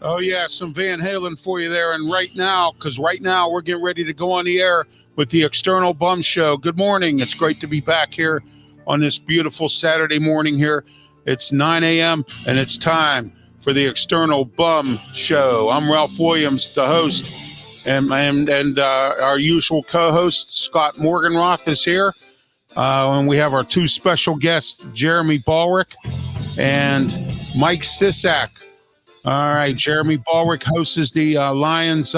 Oh, yeah, some Van Halen for you there. And right now, because right now we're getting ready to go on the air with the External Bum Show. Good morning. It's great to be back here on this beautiful Saturday morning here. It's 9 a.m. and it's time for the External Bum Show. I'm Ralph Williams, the host, and our usual co-host, Scott Morganroth, is here. And we have our two special guests, Jeremy Balrick and Mike Sisak. All right, Jeremy Balrick hosts the Lions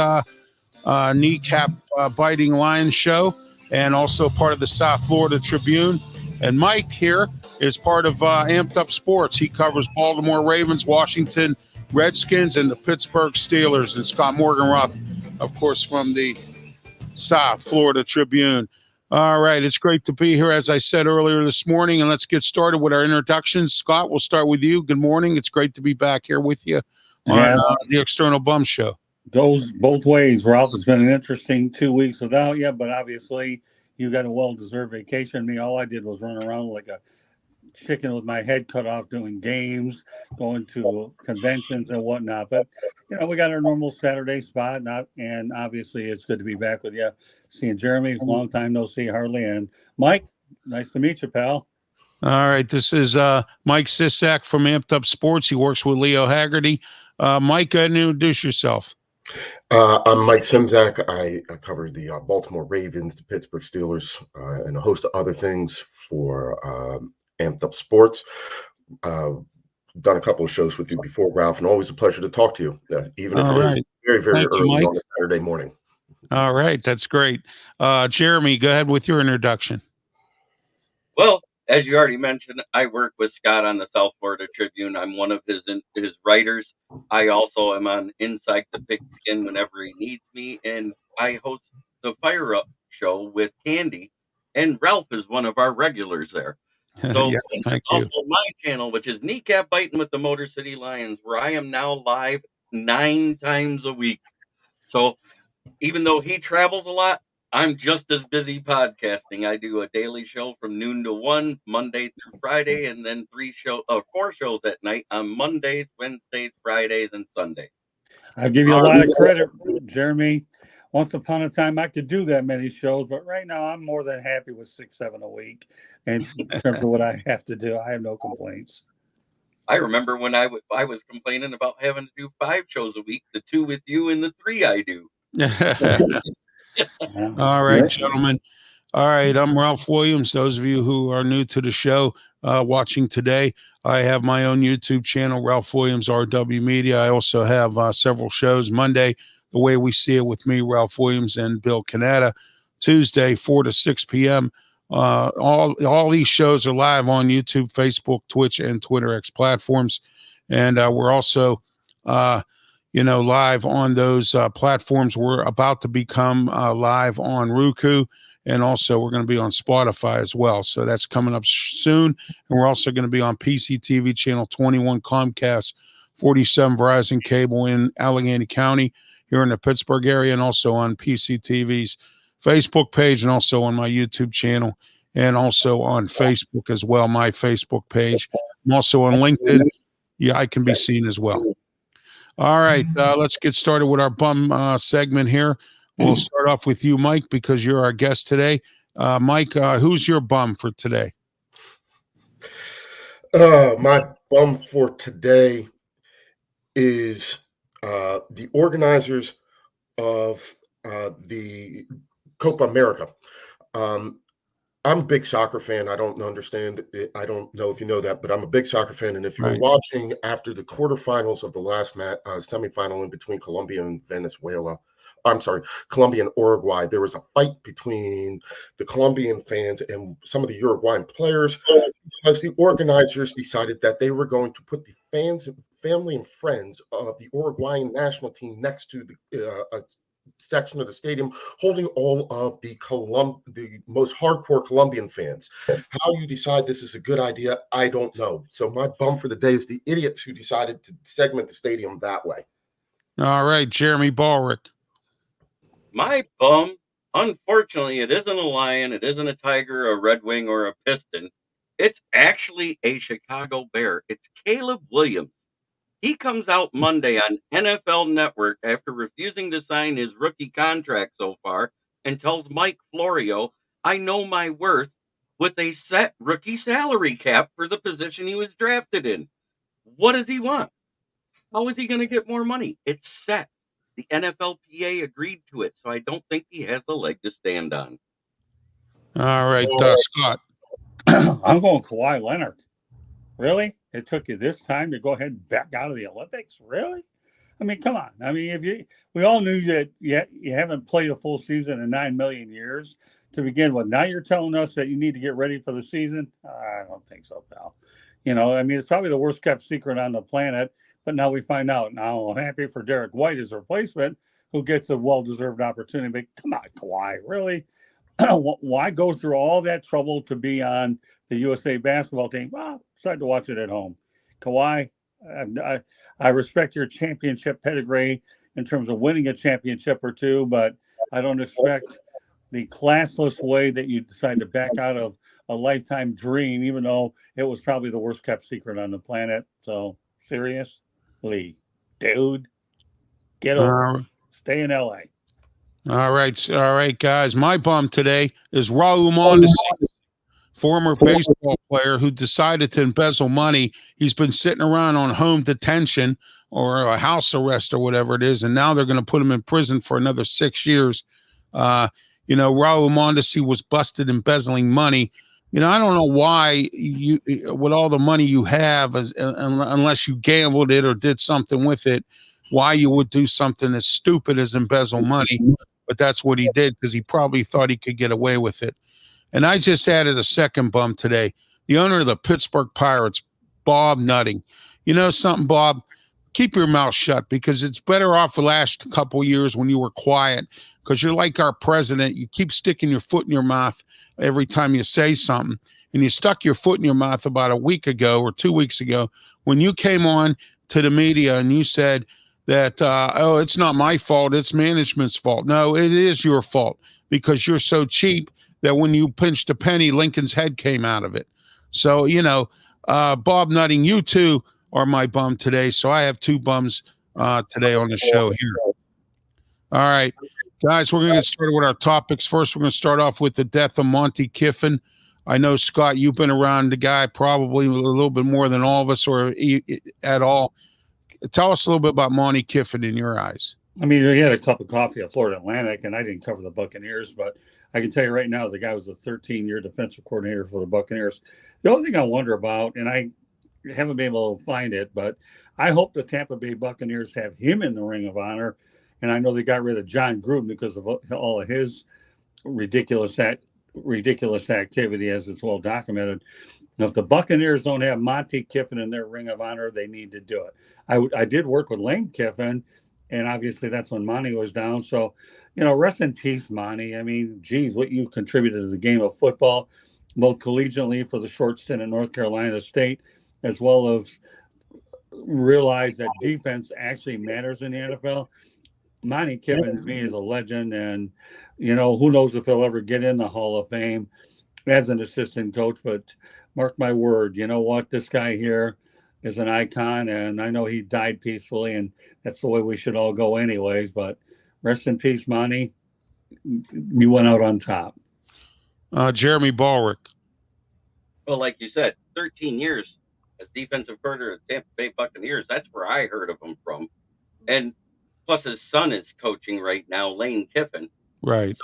kneecap biting Lions show and also part of the South Florida Tribune. And Mike here is part of Amped Up Sports. He covers Baltimore Ravens, Washington Redskins, and the Pittsburgh Steelers. And Scott Morganroth, of course, from the South Florida Tribune. All right, it's great to be here, as I said earlier this morning, and let's get started with our introductions. Scott, we'll start with you. Good morning. It's great to be back here with you on the External Bum Show. Goes both ways, Ralph. It's been an interesting 2 weeks without you, but obviously you got a well-deserved vacation. Me, all I did was run around like a chicken with my head cut off, doing games, going to conventions and whatnot. But, we got our normal Saturday spot, and obviously it's good to be back with you. Seeing Jeremy, long time no see, hardly. And Mike, nice to meet you, pal. All right, this is Mike Sisak from Amped Up Sports. He works with Leo Haggerty. Mike, go ahead and introduce yourself. I'm Mike Simzak. I cover the Baltimore Ravens, the Pittsburgh Steelers, and a host of other things for Amped Up Sports. Done a couple of shows with you before, Ralph, and always a pleasure to talk to you, even if it is very, very early on a Saturday morning. All right, that's great. Jeremy, go ahead with your introduction. Well, as you already mentioned, I work with Scott on the South Florida Tribune. I'm one of his writers. I also am on Inside the Pigskin whenever he needs me, and I host the Fire Up show with Candy, and Ralph is one of our regulars there. So thank also you. my channel, which is Kneecap Biting with the Motor City Lions, where I am now live 9 times a week. So even though he travels a lot, I'm just as busy podcasting. I do a daily show from noon to 1, Monday through Friday, and then 4 shows at night on Mondays, Wednesdays, Fridays, and Sundays. I give you a lot of credit, Jeremy. Once upon a time, I could do that many shows, but right now I'm more than happy with 6, 7 a week. And in terms of what I have to do, I have no complaints. I remember when I was complaining about having to do 5 shows a week, the 2 with you and the 3 I do. All right, gentlemen. All right, I'm Ralph Williams. Those of you who are new to the show watching today, I have my own YouTube channel, Ralph Williams RW Media. I also have several shows. Monday, The Way We See It with me, Ralph Williams, and Bill Canada. Tuesday, 4 to 6 p.m. All these shows are live on YouTube, Facebook, Twitch, and Twitter X platforms. And we're also live on those platforms. We're about to become live on Roku, and also we're going to be on Spotify as well. So that's coming up soon. And we're also going to be on PCTV channel 21, Comcast 47, Verizon Cable in Allegheny County here in the Pittsburgh area, and also on PCTV's Facebook page, and also on my YouTube channel, and also on Facebook as well, my Facebook page. I'm also on LinkedIn. Yeah, I can be seen as well. All right, let's get started with our bum segment here. We'll start off with you, Mike, because you're our guest today. Mike, who's your bum for today? My bum for today is the organizers of the Copa America. I'm a big soccer fan. I don't understand it. I don't know if you know that, but I'm a big soccer fan. And if you were Right. watching after the quarterfinals of the last semifinal in between Colombia and Venezuela, I'm sorry, Colombia and Uruguay, there was a fight between the Colombian fans and some of the Uruguayan players because the organizers decided that they were going to put the fans, family, and friends of the Uruguayan national team next to a section of the stadium holding all of the most hardcore Colombian fans. How you decide this is a good idea, I don't know. So my bum for the day is the idiots who decided to segment the stadium that way. All right, Jeremy Ballrick. My bum, unfortunately, it isn't a lion, it isn't a tiger, a red wing, or a piston. It's actually a Chicago Bear. It's Caleb Williams. He comes out Monday on NFL Network after refusing to sign his rookie contract so far and tells Mike Florio, I know my worth, with a set rookie salary cap for the position he was drafted in. What does he want? How is he going to get more money? It's set. The NFLPA agreed to it, so I don't think he has the leg to stand on. All right, Scott. I'm going Kawhi Leonard. Really? It took you this time to go ahead and back out of the Olympics? Really? I mean, come on. I mean, we all knew that you haven't played a full season in 9 million years to begin with. Now you're telling us that you need to get ready for the season? I don't think so, pal. You know, I mean, it's probably the worst kept secret on the planet, but now we find out. Now I'm happy for Derek White as a replacement who gets a well-deserved opportunity. But come on, Kawhi, really? Why go through all that trouble to be on the USA basketball team? Well, decide to watch it at home. Kawhi, I respect your championship pedigree in terms of winning a championship or two, but I don't expect the classless way that you decide to back out of a lifetime dream, even though it was probably the worst kept secret on the planet. So seriously, dude, get over it. Stay in LA. All right, guys. My bum today is Raul Mondesi, former baseball player who decided to embezzle money. He's been sitting around on home detention or a house arrest or whatever it is, and now they're going to put him in prison for another 6 years. Raul Mondesi was busted embezzling money. I don't know why you, with all the money you have, unless you gambled it or did something with it, why you would do something as stupid as embezzle money. But that's what he did because he probably thought he could get away with it. And I just added a second bum today. The owner of the Pittsburgh Pirates, Bob Nutting. You know something, Bob? Keep your mouth shut because it's better off the last couple of years when you were quiet because you're like our president. You keep sticking your foot in your mouth every time you say something. And you stuck your foot in your mouth about a week ago or 2 weeks ago when you came on to the media and you said that, it's not my fault, it's management's fault. No, it is your fault because you're so cheap that when you pinched a penny, Lincoln's head came out of it. So, Bob Nutting, you too are my bum today. So I have two bums today on the show here. All right, guys, we're going to get started with our topics. First, we're going to start off with the death of Monty Kiffin. I know, Scott, you've been around the guy probably a little bit more than all of us or at all. Tell us a little bit about Monty Kiffin in your eyes. I mean, he had a cup of coffee at Florida Atlantic, and I didn't cover the Buccaneers, but I can tell you right now, the guy was a 13-year defensive coordinator for the Buccaneers. The only thing I wonder about, and I haven't been able to find it, but I hope the Tampa Bay Buccaneers have him in the Ring of Honor. And I know they got rid of John Gruden because of all of his ridiculous activity, as it's well documented. Now, if the Buccaneers don't have Monty Kiffin in their Ring of Honor, they need to do it. I did work with Lane Kiffin, and obviously that's when Monty was down. So, rest in peace, Monty. I mean, geez, what you contributed to the game of football, both collegiately for the short stint at North Carolina State, as well as realize that defense actually matters in the NFL. Monty Kiffin to me is a legend, and who knows if he'll ever get in the Hall of Fame as an assistant coach. But mark my word, you know what? This guy here is an icon, and I know he died peacefully, and that's the way we should all go anyways. But rest in peace, Monty. You went out on top. Jeremy Ballrick. Well, like you said, 13 years as defensive coordinator of the Tampa Bay Buccaneers. That's where I heard of him from. and plus his son is coaching right now, Lane Kiffin. Right.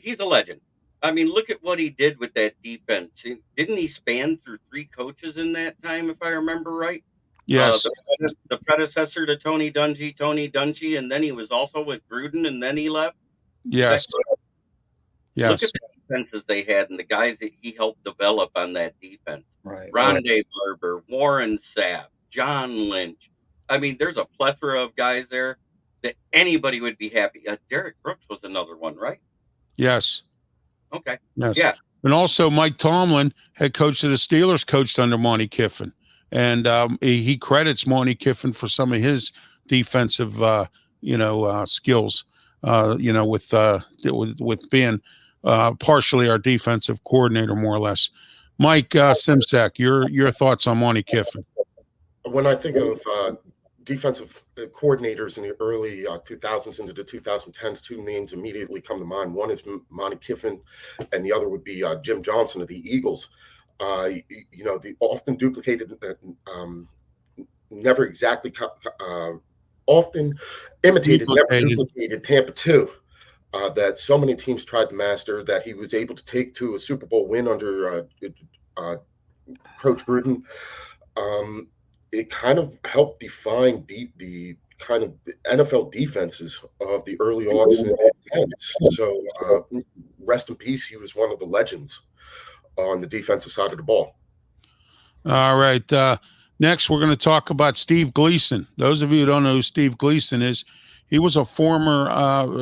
He's a legend. I mean, look at what he did with that defense. Didn't he span through 3 coaches in that time, if I remember right? Yes. The predecessor to Tony Dungy, and then he was also with Gruden, and then he left. Yes. Look Yes. at the defenses they had and the guys that he helped develop on that defense. Right. Rondé Barber, Warren Sapp, John Lynch. I mean, there's a plethora of guys there that anybody would be happy. Derek Brooks was another one, right? Yes. Okay. Yes. Yeah. And also Mike Tomlin, head coach of the Steelers, coached under Monty Kiffin. And he credits Monty Kiffin for some of his defensive, skills, with being partially our defensive coordinator, more or less. Mike Simsack, your thoughts on Monty Kiffin? When I think of defensive coordinators in the early 2000s into the 2010s, 2 names immediately come to mind. One is Monty Kiffin, and the other would be Jim Johnson of the Eagles. The often duplicated, never exactly, often imitated, never duplicated Tampa 2. That so many teams tried to master, that he was able to take to a Super Bowl win under Coach Gruden. It kind of helped define the kind of NFL defenses of the early aughts and tens. So rest in peace. He was one of the legends on the defensive side of the ball. All right. Next, we're going to talk about Steve Gleason. Those of you who don't know who Steve Gleason is, he was a former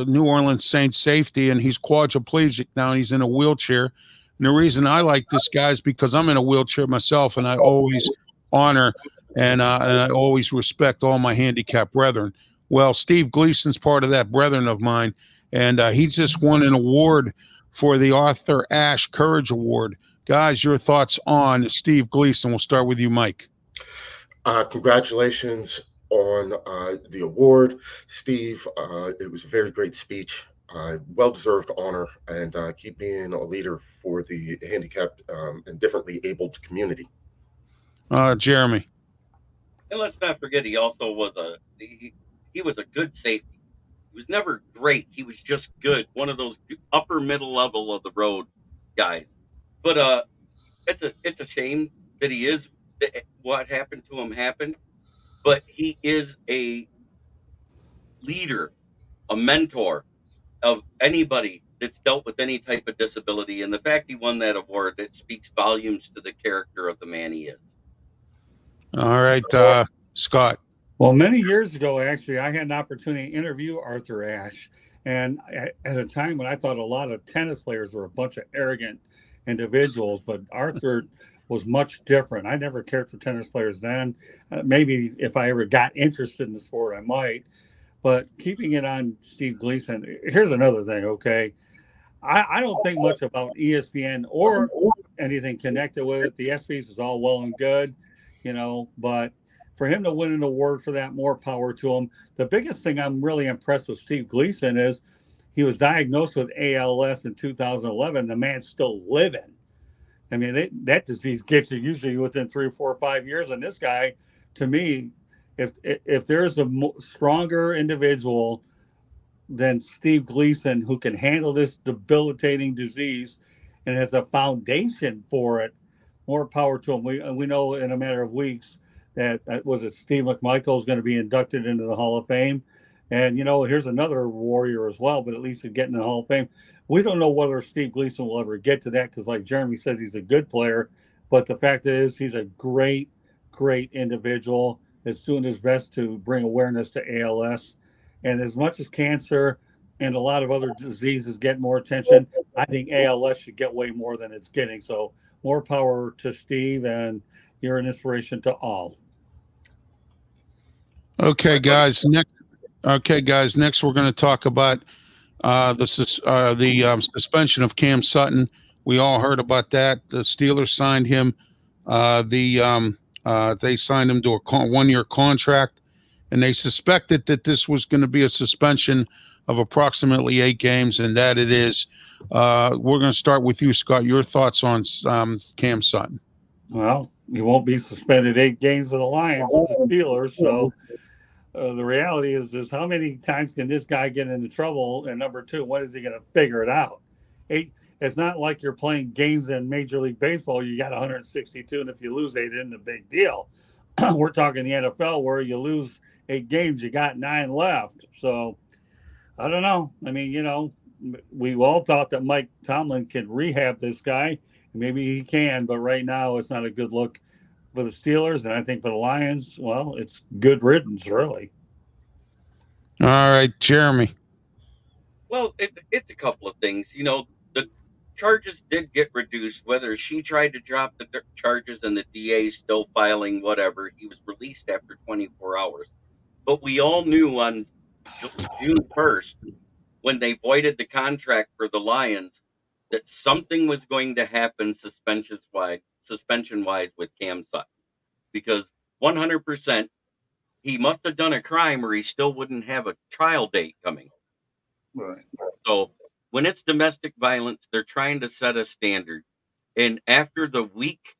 New Orleans Saints safety, and he's quadriplegic now, and he's in a wheelchair. And the reason I like this guy is because I'm in a wheelchair myself, and I always honor and I always respect all my handicapped brethren. Well, Steve Gleason's part of that brethren of mine, and he just won an award for the Arthur Ashe Courage Award. Guys, your thoughts on Steve Gleason? We'll start with you, Mike. Congratulations on the award, Steve. It was a very great speech. Well-deserved honor, and keep being a leader for the handicapped and differently abled community. Jeremy. And let's not forget, he also was he was a good safety. He was never great. He was just good. One of those upper middle level of the road guys. But it's a shame that what happened to him happened. But he is a leader, a mentor of anybody that's dealt with any type of disability. And the fact he won that award, it speaks volumes to the character of the man he is. All right, Scott. Well, many years ago, actually, I had an opportunity to interview Arthur Ashe. And at a time when I thought a lot of tennis players were a bunch of arrogant individuals, but Arthur was much different. I never cared for tennis players then. Maybe if I ever got interested in the sport, I might. But keeping it on Steve Gleason, here's another thing, okay? I don't think much about ESPN or anything connected with it. The ESPYs is all well and good, but for him to win an award for that, more power to him. The biggest thing I'm really impressed with Steve Gleason is he was diagnosed with ALS in 2011. The man's still living. I mean, that disease gets you usually within 3 or 4 or 5 years. And this guy, to me, if there's a stronger individual than Steve Gleason who can handle this debilitating disease and has a foundation for it, more power to him. We know in a matter of weeks that Steve McMichael is going to be inducted into the Hall of Fame. And, here's another warrior as well, but at least he's getting in the Hall of Fame. We don't know whether Steve Gleason will ever get to that because, like Jeremy says, he's a good player. But the fact is he's a great, great individual that's doing his best to bring awareness to ALS. And as much as cancer and a lot of other diseases get more attention, I think ALS should get way more than it's getting. So more power to Steve, and you're an inspiration to all. Okay, guys. Next, we're going to talk about the suspension of Cam Sutton. We all heard about that. The Steelers signed him. They signed him to a 1-year contract, and they suspected that this was going to be a suspension of approximately 8 games, and that it is. We're going to start with you, Scott. Your thoughts on Cam Sutton? Well, he won't be suspended 8 games of the Lions, the Steelers. So the reality is how many times can this guy get into trouble? And number two, when is he going to figure it out? It's not like you're playing games in Major League Baseball. You got 162, and if you lose 8, it isn't a big deal. We're talking the NFL where you lose 8 games, you got 9 left. So I don't know. I mean, we all thought that Mike Tomlin can rehab this guy. Maybe he can, but right now it's not a good look for the Steelers. And I think for the Lions, well, it's good riddance, really. All right, Jeremy. Well, it's a couple of things. The charges did get reduced. Whether she tried to drop the charges and the DA still filing whatever, he was released after 24 hours. But we all knew on June 1st, when they voided the contract for the Lions, that something was going to happen suspension-wise with Cam Sutton. Because 100%, he must have done a crime or he still wouldn't have a trial date coming. Right. So when it's domestic violence, they're trying to set a standard. And after the weak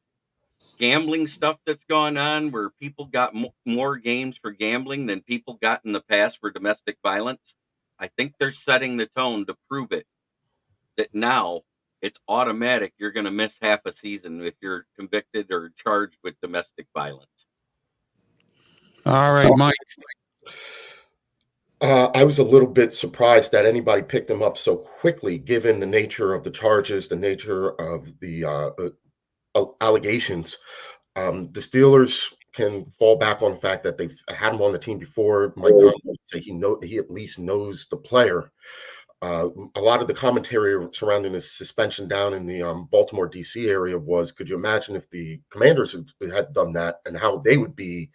gambling stuff that's gone on, where people got more games for gambling than people got in the past for domestic violence, I think they're setting the tone to prove it. That now it's automatic. You're going to miss half a season if you're convicted or charged with domestic violence. All right, Mike. I was a little bit surprised that anybody picked him up so quickly, given the nature of the charges, the nature of the allegations. The Steelers can fall back on the fact that they've had him on the team before. Mike Tomlin would say he at least knows the player. A lot of the commentary surrounding his suspension down in the Baltimore, D.C. area was, could you imagine if the Commanders had done that and how they would be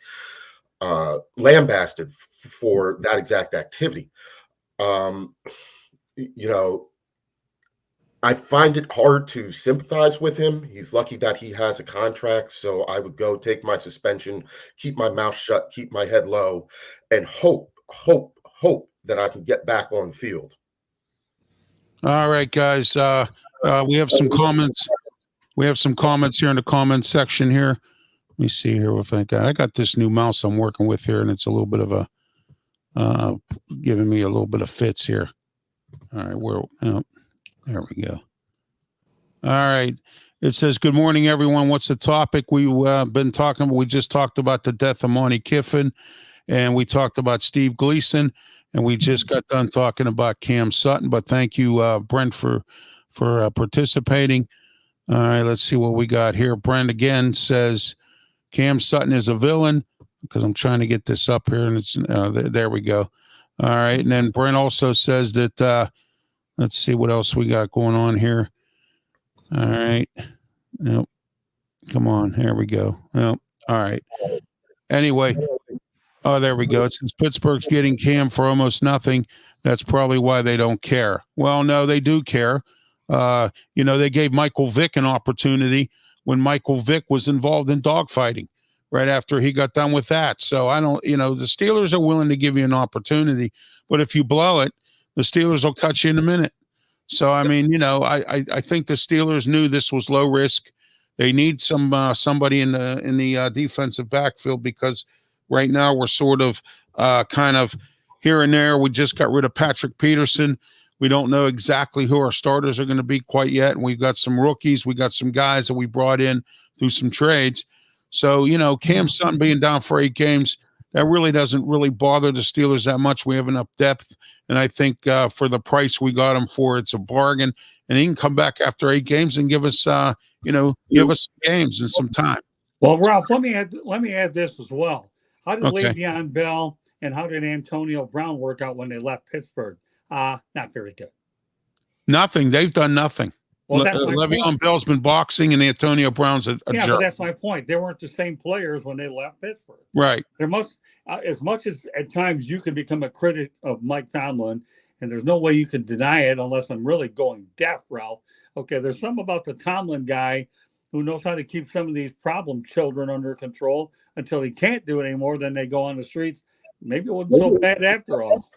lambasted for that exact activity? I find it hard to sympathize with him. He's lucky that he has a contract, so I would go take my suspension, keep my mouth shut, keep my head low, and hope that I can get back on the field. All right, guys. We have some comments. We have some comments here in the comments section here. Let me see here if I got this new mouse I'm working with here, and it's a little bit of a giving me a little bit of fits here. All right, there we go. All right. It says, good morning, everyone. What's the topic? We've been talking about, we just talked about the death of Monty Kiffin, and we talked about Steve Gleason, and we just got done talking about Cam Sutton. But thank you, Brent, for participating. All right, let's see what we got here. Brent again says, Cam Sutton is a villain, because I'm trying to get this up here, and it's there we go. All right, and then Brent also says that, let's see what else we got going on here. All right. Nope. Come on. Here we go. Nope. All right. Anyway. Oh, there we go. It says Pittsburgh's getting Cam for almost nothing. That's probably why they don't care. Well, no, they do care. They gave Michael Vick an opportunity when Michael Vick was involved in dogfighting right after he got done with that. So the Steelers are willing to give you an opportunity, but if you blow it, the Steelers will cut you in a minute. So, I mean, I think the Steelers knew this was low risk. They need somebody in the defensive backfield, because right now we're sort of kind of here and there. We just got rid of Patrick Peterson. We don't know exactly who our starters are going to be quite yet. And we've got some rookies. We got some guys that we brought in through some trades. So, Cam Sutton being down for 8 games, that really doesn't really bother the Steelers that much. We have enough depth. And I think for the price we got him for, it's a bargain. And he can come back after 8 games and give us, give us games and some time. Well, Ralph, let me add this as well. How did Le'Veon Bell and how did Antonio Brown work out when they left Pittsburgh? Not very good. Nothing. They've done nothing. Well, Le'Veon Bell's been boxing, and Antonio Brown's a jerk. But that's my point. They weren't the same players when they left Pittsburgh. Right. There must, as much as at times you can become a critic of Mike Tomlin, and there's no way you can deny it unless I'm really going deaf, Ralph. Okay, there's something about the Tomlin guy who knows how to keep some of these problem children under control until he can't do it anymore. Then they go on the streets. Maybe it wasn't so bad after all.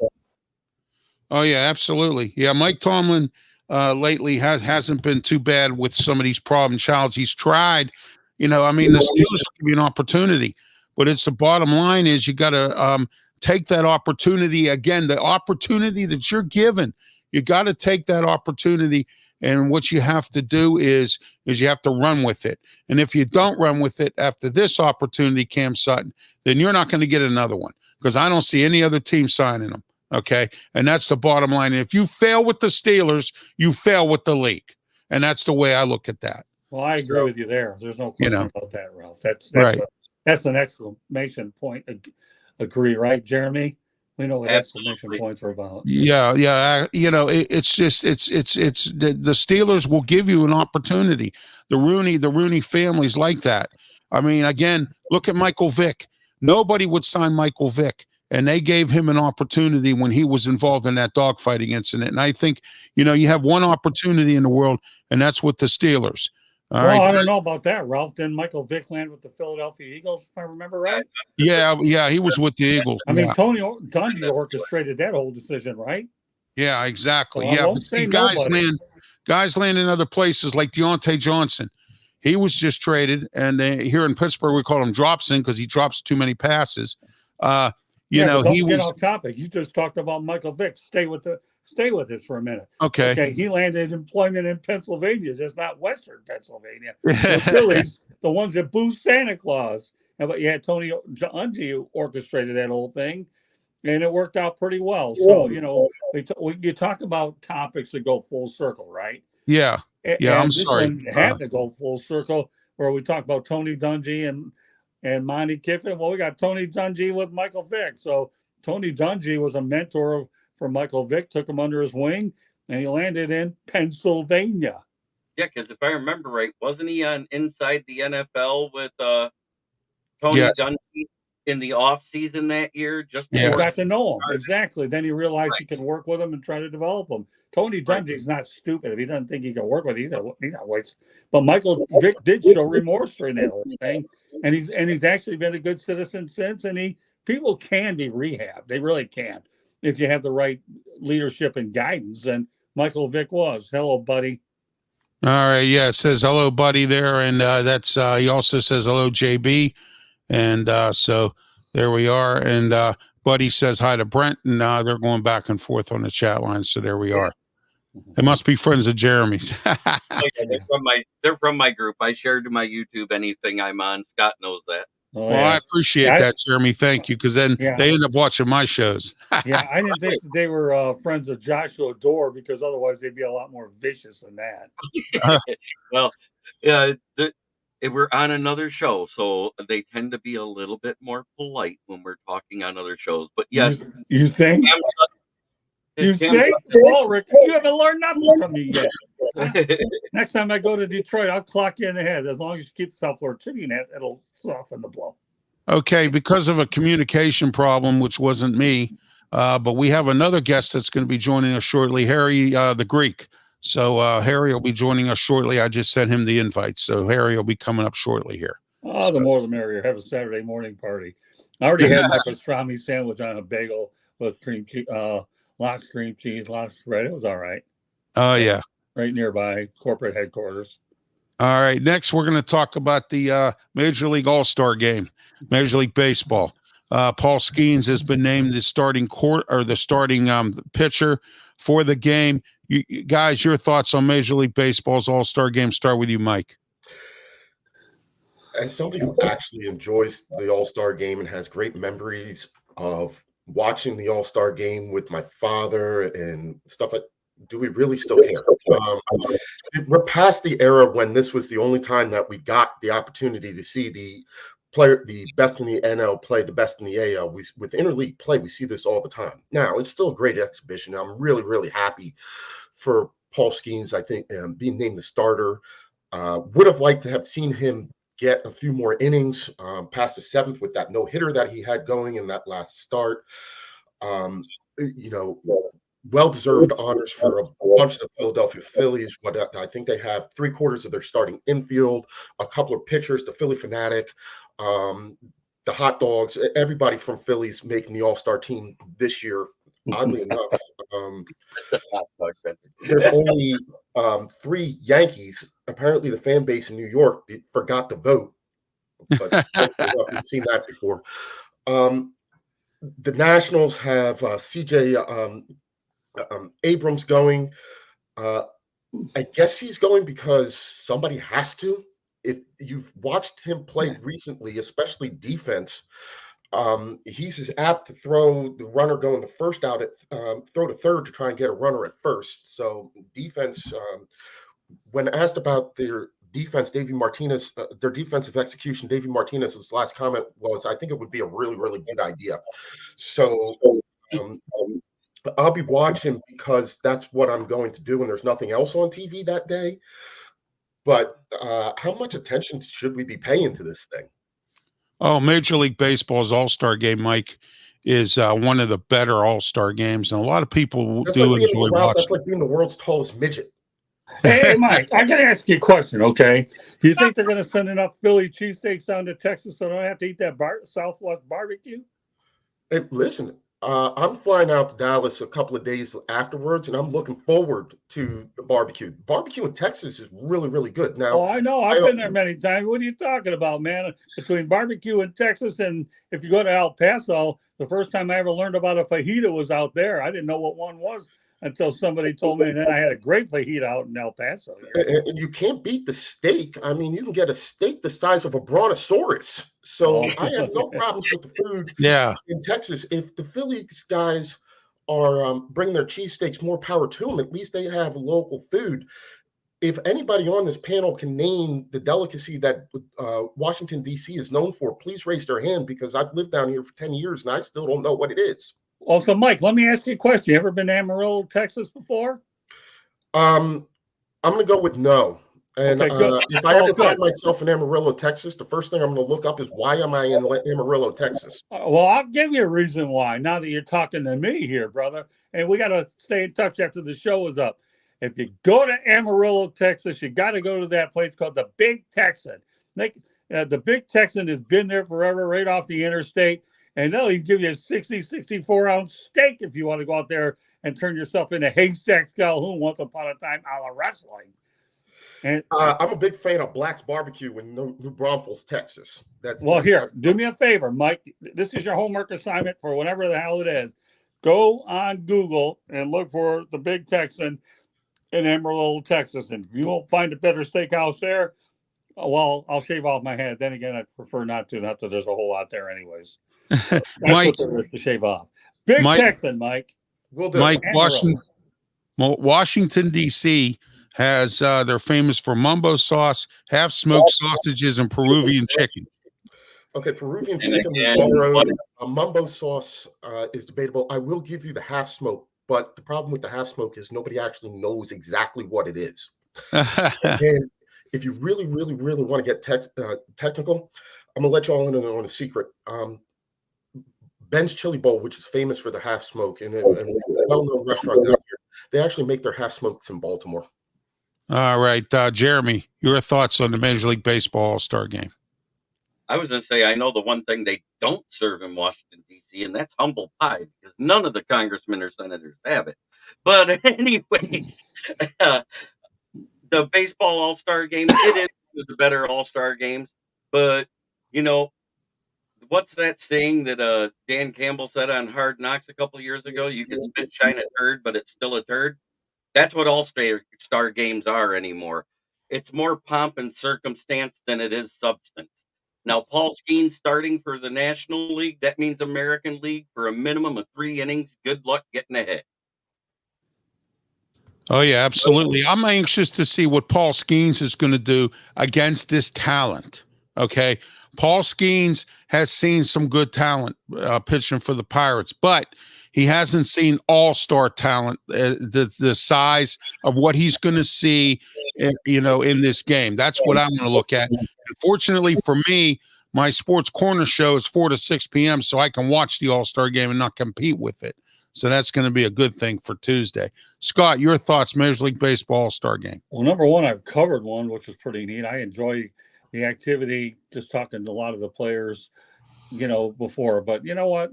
Oh, yeah, absolutely. Yeah, Mike Tomlin lately hasn't been too bad with some of these problem childs. He's tried, the Steelers give you an opportunity, but it's the bottom line is you got to take that opportunity. Again, the opportunity that you're given, you got to take that opportunity. And what you have to do is you have to run with it. And if you don't run with it after this opportunity, Cam Sutton, then you're not going to get another one, because I don't see any other team signing them. Okay. And that's the bottom line. And if you fail with the Steelers, you fail with the league. And that's the way I look at that. Well, I agree with you there. There's no question about that, Ralph. That's right. That's an exclamation point. Agree, right, Jeremy? We know what exclamation points are about. Yeah. It's just the Steelers will give you an opportunity. The Rooney family's like that. I mean, again, look at Michael Vick. Nobody would sign Michael Vick, and they gave him an opportunity when he was involved in that dogfighting incident. And I think, you have one opportunity in the world, and that's with the Steelers. All right. I don't know about that, Ralph. Didn't Michael Vick land with the Philadelphia Eagles, if I remember right? Yeah, he was with the Eagles. I mean, Tony Dungy orchestrated that whole decision, right? Yeah, exactly. Well, Guys land in other places like Deontay Johnson. He was just traded, and here in Pittsburgh, we call him Dropson because he drops too many passes. Don't get off topic. You just talked about Michael Vick. Stay with this for a minite. Okay. He landed employment in Pennsylvania. It's not Western Pennsylvania. The Phillies, the ones that boo Santa Claus. But you had Tony Dungy who orchestrated that whole thing, and it worked out pretty well. So, you talk about topics that go full circle, right? Yeah. Yeah, I'm sorry. One had to go full circle, where we talk about Tony Dungy and Monty Kiffin. Well, we got Tony Dungy with Michael Vick. So Tony Dungy was a mentor for Michael Vick, took him under his wing, and he landed in Pennsylvania. Yeah, because if I remember right, wasn't he on Inside the NFL with Tony Dungy in the off season that year? Just before got to know him. Exactly. Then he realized he could work with him and try to develop him. Tony Dungy's not stupid. If he doesn't think he can work with him, he's not waste. But Michael Vick did show remorse during that whole thing, and he's actually been a good citizen since. And people can be rehabbed. They really can, if you have the right leadership and guidance. And Michael Vick was. Hello, buddy. All right. Yeah, it says hello, buddy there, and that's he also says hello, JB, and so there we are. And Buddy says hi to Brent, and they're going back and forth on the chat line. So there we are. They must be friends of Jeremy's. They're from my group. I shared to my YouTube anything I'm on. Scott knows that. Oh, well, I appreciate that, Jeremy. Thank you, because then they end up watching my shows. I didn't think that they were friends of Joshua Dorr, because otherwise they'd be a lot more vicious than that. Well, we're on another show, so they tend to be a little bit more polite when we're talking on other shows. But yes, you think? You think? Well, Rick, you haven't learned nothing from me yet. Next time I go to Detroit, I'll clock you in the head. As long as you keep self-retrieving it, it'll soften the blow. Okay, because of a communication problem, which wasn't me, but we have another guest that's going to be joining us shortly, Harry the Greek. So Harry will be joining us shortly. I just sent him the invite, so Harry will be coming up shortly here. Oh, the more the merrier. Have a Saturday morning party. I already had my pastrami sandwich on a bagel with cream cheese, lox cream cheese, lox bread. It was all right. Oh, yeah. Right nearby corporate headquarters. All right. Next, we're going to talk about the Major League All-Star Game, Major League Baseball. Paul Skeens has been named the starting pitcher for the game. You guys, your thoughts on Major League Baseball's All-Star Game? Start with you, Mike. As somebody who actually enjoys the All-Star Game and has great memories of watching the All-Star Game with my father and stuff like, do we really still care? We're past the era when this was the only time that we got the opportunity to see the best in the NL play the best in the AL. With interleague play, we see this all the time. Now, it's still a great exhibition. I'm really, really happy for Paul Skeens, I think, being named the starter. Would have liked to have seen him get a few more innings past the seventh with that no-hitter that he had going in that last start. Well-deserved honors for a bunch of the Philadelphia Phillies. But I think they have 3/4 of their starting infield, a couple of pitchers, the Philly Fanatic, the Hot Dogs, everybody from Philly's making the All-Star team this year. Oddly enough, there's only 3 Yankees. Apparently, the fan base in New York forgot to vote, but we've seen that before. The Nationals have CJ Abrams going. I guess he's going because somebody has to. If you've watched him play recently, especially defense, he's as apt to throw the runner going the first out at throw to third to try and get a runner at first. So defense, when asked about their defense, Davey Martinez, their defensive execution, Davey Martinez's last comment was, "I think it would be a really, really good idea." So I'll be watching because that's what I'm going to do, and there's nothing else on TV that day. But how much attention should we be paying to this thing? Oh, Major League Baseball's All-Star Game, Mike, is one of the better All-Star games, and a lot of people That's do like being, enjoy Ralph, watching. that's like being the world's tallest midget. Hey, Mike, I got to ask you a question, okay? Do you think they're going to send enough Philly cheesesteaks down to Texas so they don't have to eat that Southwest barbecue? Hey, listen, I'm flying out to Dallas a couple of days afterwards, and I'm looking forward to the barbecue. Barbecue in Texas is really, really good. Now, Oh, I know. I've been there many times. What are you talking about, man? Between barbecue in Texas and if you go to El Paso, the first time I ever learned about a fajita was out there. I didn't know what one was until somebody told me, and then I had a great fajita out in El Paso. and you can't beat the steak. I mean, you can get a steak the size of a brontosaurus. So I have no problems with the food in Texas. If the Phillies guys are bringing their cheesesteaks, more power to them. At least they have local food. If anybody on this panel can name the delicacy that Washington, D.C. is known for, please raise their hand, because I've lived down here for 10 years and I still don't know what it is. Also, Mike, let me ask you a question. You ever been to Amarillo, Texas before? I'm going to go with no. And Okay, if I ever find myself in Amarillo, Texas, the first thing I'm going to look up is, why am I in Amarillo, Texas? Well, I'll give you a reason why, now that you're talking to me here, brother. And we got to stay in touch after the show is up. If you go to Amarillo, Texas, you got to go to that place called the Big Texan. The Big Texan has been there forever, right off the interstate. And they'll even give you a 60, 64-ounce steak if you want to go out there and turn yourself into Haystacks Calhoun once upon a time a la wrestling. And I'm a big fan of Black's Barbecue in New Braunfels, Texas. Do me a favor, Mike. This is your homework assignment for whatever the hell it is. Go on Google and look for the Big Texan in Amarillo, Texas. And if you won't find a better steakhouse there, well, I'll shave off my head. Then again, I prefer not to. Not that there's a whole lot there anyways. That's Mike, what there is to shave off. Big Texan, Mike. We'll do Mike, Washington, D.C. has they're famous for mumbo sauce, half smoked sausages, and Peruvian chicken. Okay, Peruvian chicken is on the road. Mumbo sauce is debatable. I will give you the half smoke, but the problem with the half smoke is nobody actually knows exactly what it is. Again, if you really, really, really want to get technical, I'm gonna let you all in on a secret. Ben's Chili Bowl, which is famous for the half smoke, and a well-known restaurant down here, they actually make their half smokes in Baltimore. All right, Jeremy, your thoughts on the Major League Baseball All-Star Game? I was going to say, I know the one thing they don't serve in Washington, D.C., and that's humble pie, because none of the congressmen or senators have it. But anyways, the baseball All-Star Game, it is one of the better All-Star Games. But, you know, what's that saying that Dan Campbell said on Hard Knocks a couple of years ago? You can spit shine a turd, but it's still a turd. That's what All-Star Games are anymore. It's more pomp and circumstance than it is substance. Now, Paul Skeens starting for the National League, that means American League for a minimum of 3 innings. Good luck getting ahead. Oh, yeah, absolutely. I'm anxious to see what Paul Skeens is going to do against this talent, okay? Paul Skeens has seen some good talent pitching for the Pirates, but he hasn't seen all-star talent, the size of what he's going to see, in this game. That's what I'm going to look at. Unfortunately for me, my Sports Corner show is 4 to 6 p.m., so I can watch the All-Star Game and not compete with it. So that's going to be a good thing for Tuesday. Scott, your thoughts, Major League Baseball All-Star Game? Well, number one, I've covered one, which is pretty neat. I enjoy the activity, just talking to a lot of the players, before. But you know what?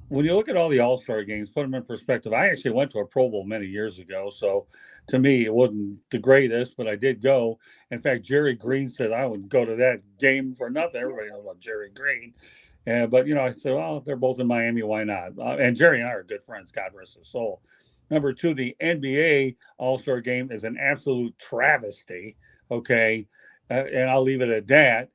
When you look at all the All-Star games, put them in perspective. I actually went to a Pro Bowl many years ago. So to me, it wasn't the greatest, but I did go. In fact, Jerry Green said I would go to that game for nothing. Everybody knows about Jerry Green. But I said, well, they're both in Miami, why not? And Jerry and I are good friends, God rest his soul. Number two, the NBA All-Star Game is an absolute travesty. Okay, and I'll leave it at that.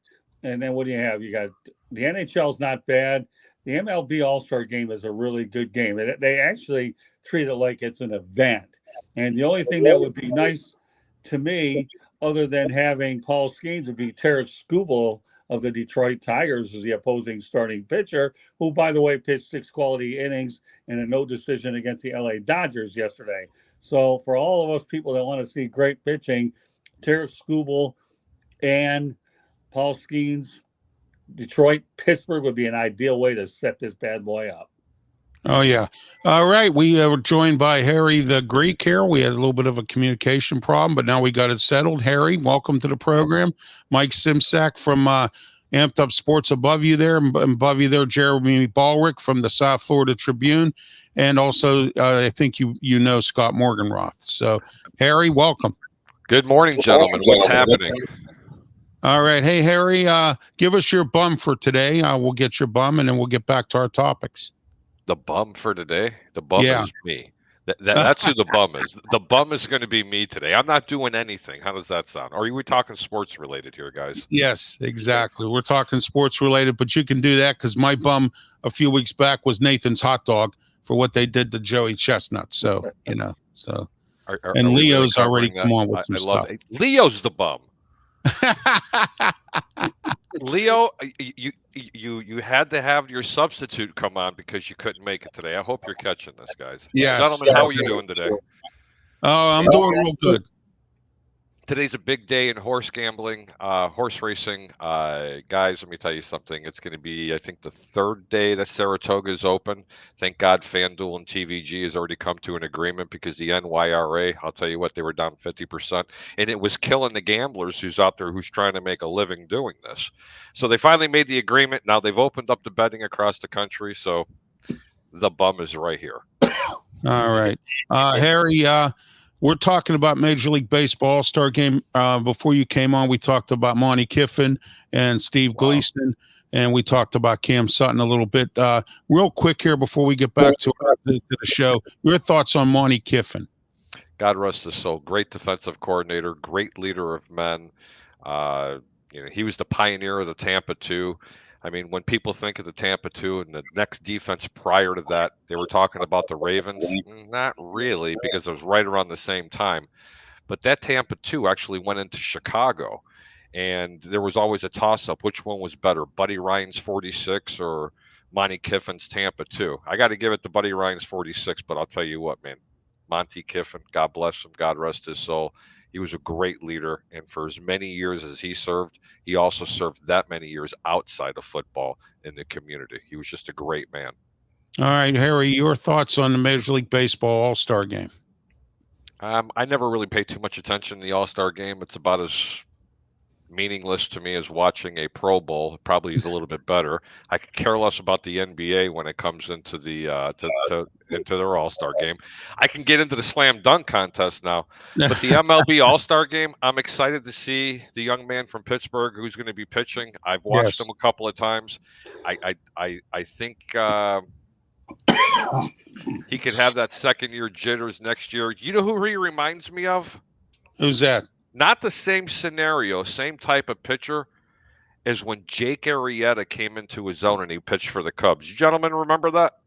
And then what do you have? You got the NHL's not bad. The MLB All-Star Game is a really good game. They actually treat it like it's an event. And the only thing that would be nice to me, other than having Paul Skeens, would be Tarek Skubal of the Detroit Tigers as the opposing starting pitcher, who, by the way, pitched 6 quality innings in a no decision against the LA Dodgers yesterday. So for all of us people that want to see great pitching, Tarek Skubal and Paul Skeens, Detroit, Pittsburgh would be an ideal way to set this bad boy up. Oh, yeah. All right. We were joined by Harry the Greek here. We had a little bit of a communication problem, but now we got it settled. Harry, welcome to the program. Mike Simsack from Amped Up Sports above you there. Above you there, Jeremy Balrick from the South Florida Tribune. And also, I think you know Scott Morganroth. So, Harry, welcome. Good morning, gentlemen. What's happening? All right. Hey, Harry, give us your bum for today. We'll get your bum, and then we'll get back to our topics. The bum for today? The bum is me. That's who the bum is. The bum is going to be me today. I'm not doing anything. How does that sound? Or are we talking sports related here, guys? Yes, exactly. We're talking sports related, but you can do that because my bum a few weeks back was Nathan's hot dog for what they did to Joey Chestnut. So, and Leo's already come on with some stuff. Leo's the bum. Leo, you had to have your substitute come on because you couldn't make it today. I hope you're catching this, guys. Yes. Gentlemen, how are you doing today? Oh, I'm doing real good. Today's a big day in horse gambling, horse racing. Guys, let me tell you something. It's going to be, I think, the 3rd day that Saratoga is open. Thank God FanDuel and TVG has already come to an agreement because the NYRA, I'll tell you what, they were down 50%. And it was killing the gamblers who's out there who's trying to make a living doing this. So they finally made the agreement. Now they've opened up the betting across the country. So the bum is right here. All right. Harry, we're talking about Major League Baseball All-Star Game. Before you came on, we talked about Monty Kiffin and Steve Gleason, and we talked about Cam Sutton a little bit. Real quick here before we get back to the show, your thoughts on Monty Kiffin? God rest his soul. Great defensive coordinator, great leader of men. He was the pioneer of the Tampa 2. I mean, when people think of the Tampa 2 and the next defense prior to that, they were talking about the Ravens. Not really, because it was right around the same time. But that Tampa 2 actually went into Chicago, and there was always a toss-up. Which one was better, Buddy Ryan's 46 or Monty Kiffin's Tampa 2? I got to give it to Buddy Ryan's 46, but I'll tell you what, man. Monty Kiffin, God bless him, God rest his soul. He was a great leader, and for as many years as he served, he also served that many years outside of football in the community. He was just a great man. All right, Harry, your thoughts on the Major League Baseball All-Star Game? I never really pay too much attention to the All-Star Game. It's about as meaningless to me as watching a Pro Bowl. It probably is a little bit better. I could care less about the NBA when it comes into the into their All-Star Game. I can get into the slam dunk contest now, but the MLB All-Star Game, I'm excited to see the young man from Pittsburgh who's going to be pitching. I've watched him a couple of times. I think he could have that second-year jitters next year. You know who he reminds me of? Who's that? Not the same scenario, same type of pitcher as when Jake Arrieta came into his own and he pitched for the Cubs. You gentlemen remember that?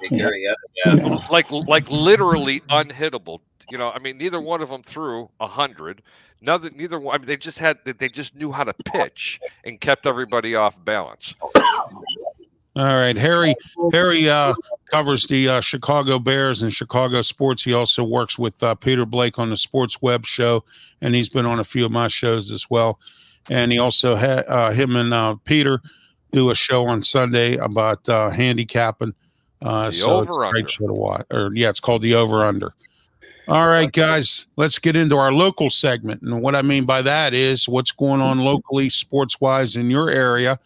Jake Arrieta, yeah. Like literally unhittable. I mean, neither one of them threw 100. Neither one. I mean, they just knew how to pitch and kept everybody off balance. All right, Harry covers the Chicago Bears and Chicago sports. He also works with Peter Blake on the Sports Web show, and he's been on a few of my shows as well. And he also had him and Peter do a show on Sunday about handicapping. So it's a great show to watch. It's called The Over Under. All right, guys, let's get into our local segment. And what I mean by that is what's going on locally, sports-wise, in your area.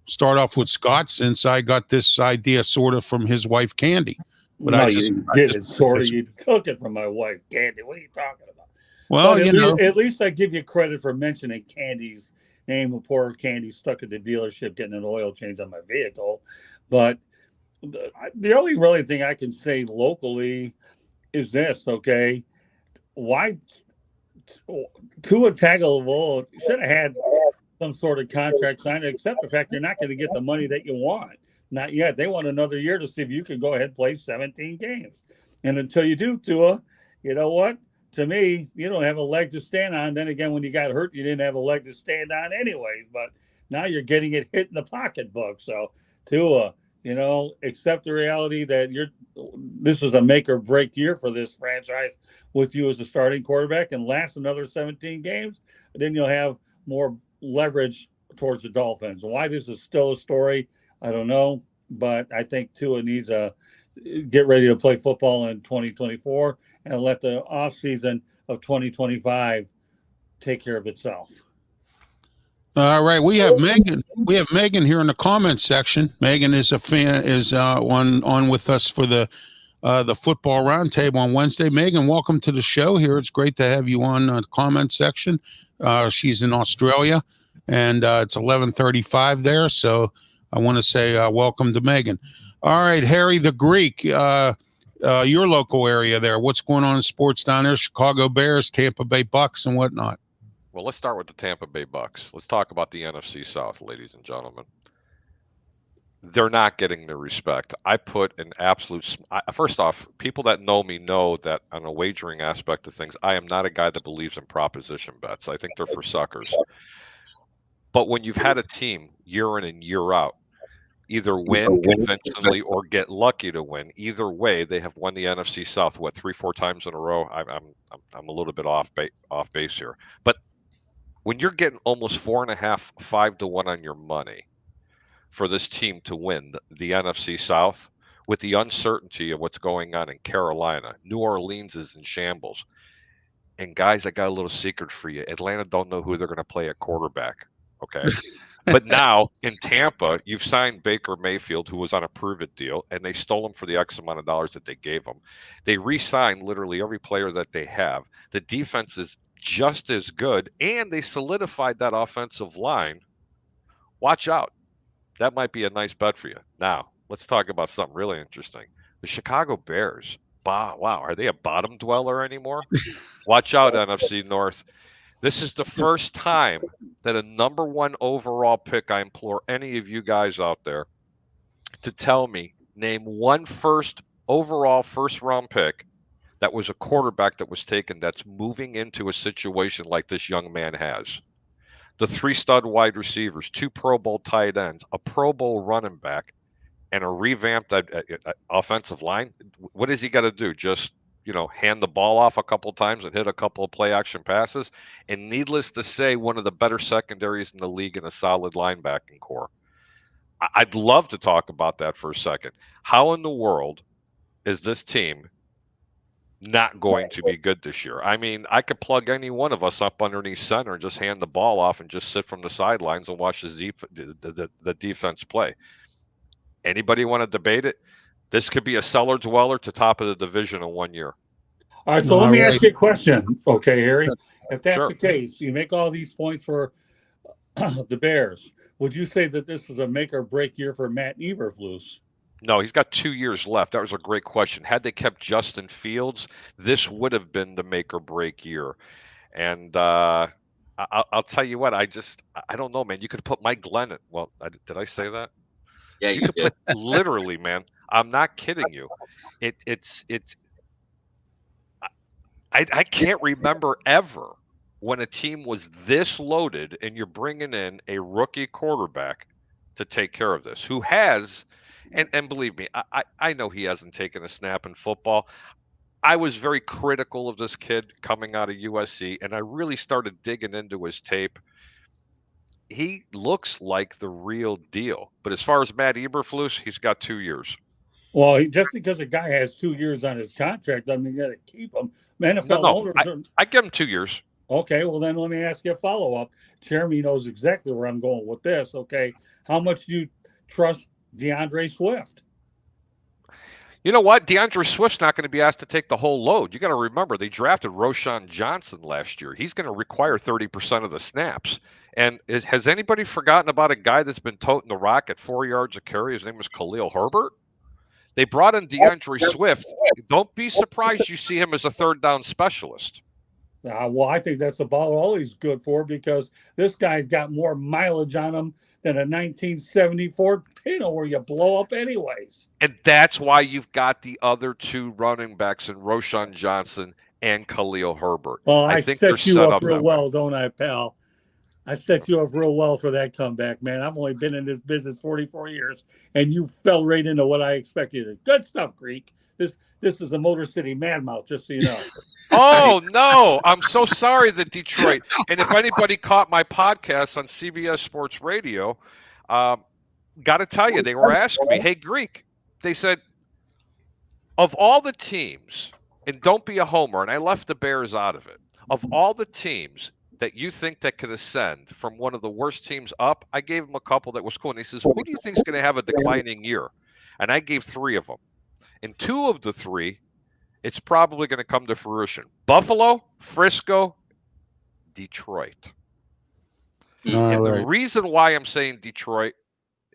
Start off with Scott, since I got this idea sort of from his wife, Candy. But no, you took it from my wife, Candy. What are you talking about? Well, at least I give you credit for mentioning Candy's name a poor candy stuck at the dealership getting an oil change on my vehicle. But the only really thing I can say locally is this, okay? Why Tua Tagovailoa should have had some sort of contract signed, except the fact you're not going to get the money that you want. Not yet. They want another year to see if you can go ahead and play 17 games. And until you do, Tua, you know what? To me, you don't have a leg to stand on. Then again, when you got hurt, you didn't have a leg to stand on anyways. But now you're getting it hit in the pocketbook. So, Tua, accept the reality that this is a make or break year for this franchise with you as a starting quarterback, and last another 17 games. Then you'll have more leverage towards the Dolphins. Why this is still a story, I don't know, but I think Tua needs to get ready to play football in 2024 and let the offseason of 2025 take care of itself. All right, we have Megan. We have Megan here in the comments section. Megan is a fan, is on with us for the football roundtable on Wednesday. Megan, welcome to the show here. It's great to have you on the comment section. She's in Australia, and it's 11:35 there. So I want to say welcome to Megan. All right, Harry the Greek, your local area there. What's going on in sports down there? Chicago Bears, Tampa Bay Bucks, and whatnot. Well, let's start with the Tampa Bay Bucks. Let's talk about the NFC South, ladies and gentlemen. They're not getting the respect. I put an absolute. First off, people that know me know that on a wagering aspect of things, I am not a guy that believes in proposition bets. I think they're for suckers. But when you've had a team year in and year out either win convincingly or get lucky to win, either way, they have won the NFC South 3-4 times in a row. I'm a little bit off base here, but when you're getting almost 4.5, 5 to 1 on your money for this team to win the NFC South, with the uncertainty of what's going on in Carolina, New Orleans is in shambles. And guys, I got a little secret for you. Atlanta don't know who they're going to play at quarterback. Okay. But now in Tampa, you've signed Baker Mayfield, who was on a prove-it deal, and they stole him for the X amount of dollars that they gave him. They re-signed literally every player that they have. The defense is just as good, and they solidified that offensive line. Watch out. That might be a nice bet for you. Now, let's talk about something really interesting. The Chicago Bears. Wow, are they a bottom dweller anymore? Watch out, NFC North. This is the first time that a number 1 overall pick, I implore any of you guys out there to tell me, name one first round pick that was a quarterback that was taken that's moving into a situation like this young man has. The 3 stud wide receivers, 2 Pro Bowl tight ends, a Pro Bowl running back, and a revamped offensive line. What does he got to do? Just hand the ball off a couple times and hit a couple of play action passes. And needless to say, one of the better secondaries in the league and a solid linebacking core. I'd love to talk about that for a second. How in the world is this team not going to be good this year? I mean, I could plug any one of us up underneath center and just hand the ball off and just sit from the sidelines and watch the defense play. Anybody want to debate it? This could be a cellar dweller to top of the division in 1 year. All right, so let me ask you a question, okay, Harry? If that's Sure. the case, you make all these points for the Bears. Would you say that this is a make or break year for Matt Eberflus? No, he's got 2 years left. That was a great question. Had they kept Justin Fields, this would have been the make or break year. And I'll tell you what, I don't know, man. You could put Mike Glennon. Well, did I say that? Yeah, You could put literally, man. I'm not kidding you. I can't remember ever when a team was this loaded and you're bringing in a rookie quarterback to take care of this, who has, and believe me, I know he hasn't taken a snap in football. I was very critical of this kid coming out of USC, and I really started digging into his tape. He looks like the real deal. But as far as Matt Eberflus, he's got 2 years. Well, just because a guy has 2 years on his contract doesn't mean you got to keep him. NFL owners I give him 2 years. Okay, well, then let me ask you a follow-up. Jeremy knows exactly where I'm going with this, okay? How much do you trust DeAndre Swift? You know what? DeAndre Swift's not going to be asked to take the whole load. You got to remember, they drafted Roshan Johnson last year. He's going to require 30% of the snaps. And has anybody forgotten about a guy that's been toting the rock at 4 yards a carry? His name was Khalil Herbert. They brought in DeAndre Swift. Don't be surprised you see him as a third down specialist. Well, I think that's about all he's good for, because this guy's got more mileage on him than a 1974 Pinto where you blow up anyways. And that's why you've got the other two running backs in Roshan Johnson and Khalil Herbert. Well, I think they're set you set up up real that well, way. don't I, pal? I set you up real well for that comeback, man. I've only been in this business 44 years, and you fell right into what I expected. Good stuff, Greek. This is a Motor City Madmouth, just so you know. Oh, no. I'm so sorry that Detroit. And if anybody caught my podcast on CBS Sports Radio, got to tell you, they were asking me, hey, Greek, they said, of all the teams, and don't be a homer, and I left the Bears out of it, of all the teams that you think that could ascend from one of the worst teams up, I gave them a couple that was cool. And he says, who do you think is going to have a declining year? And I gave 3 of them. And 2 of the 3, it's probably going to come to fruition. Buffalo, Frisco, Detroit. And the reason why I'm saying Detroit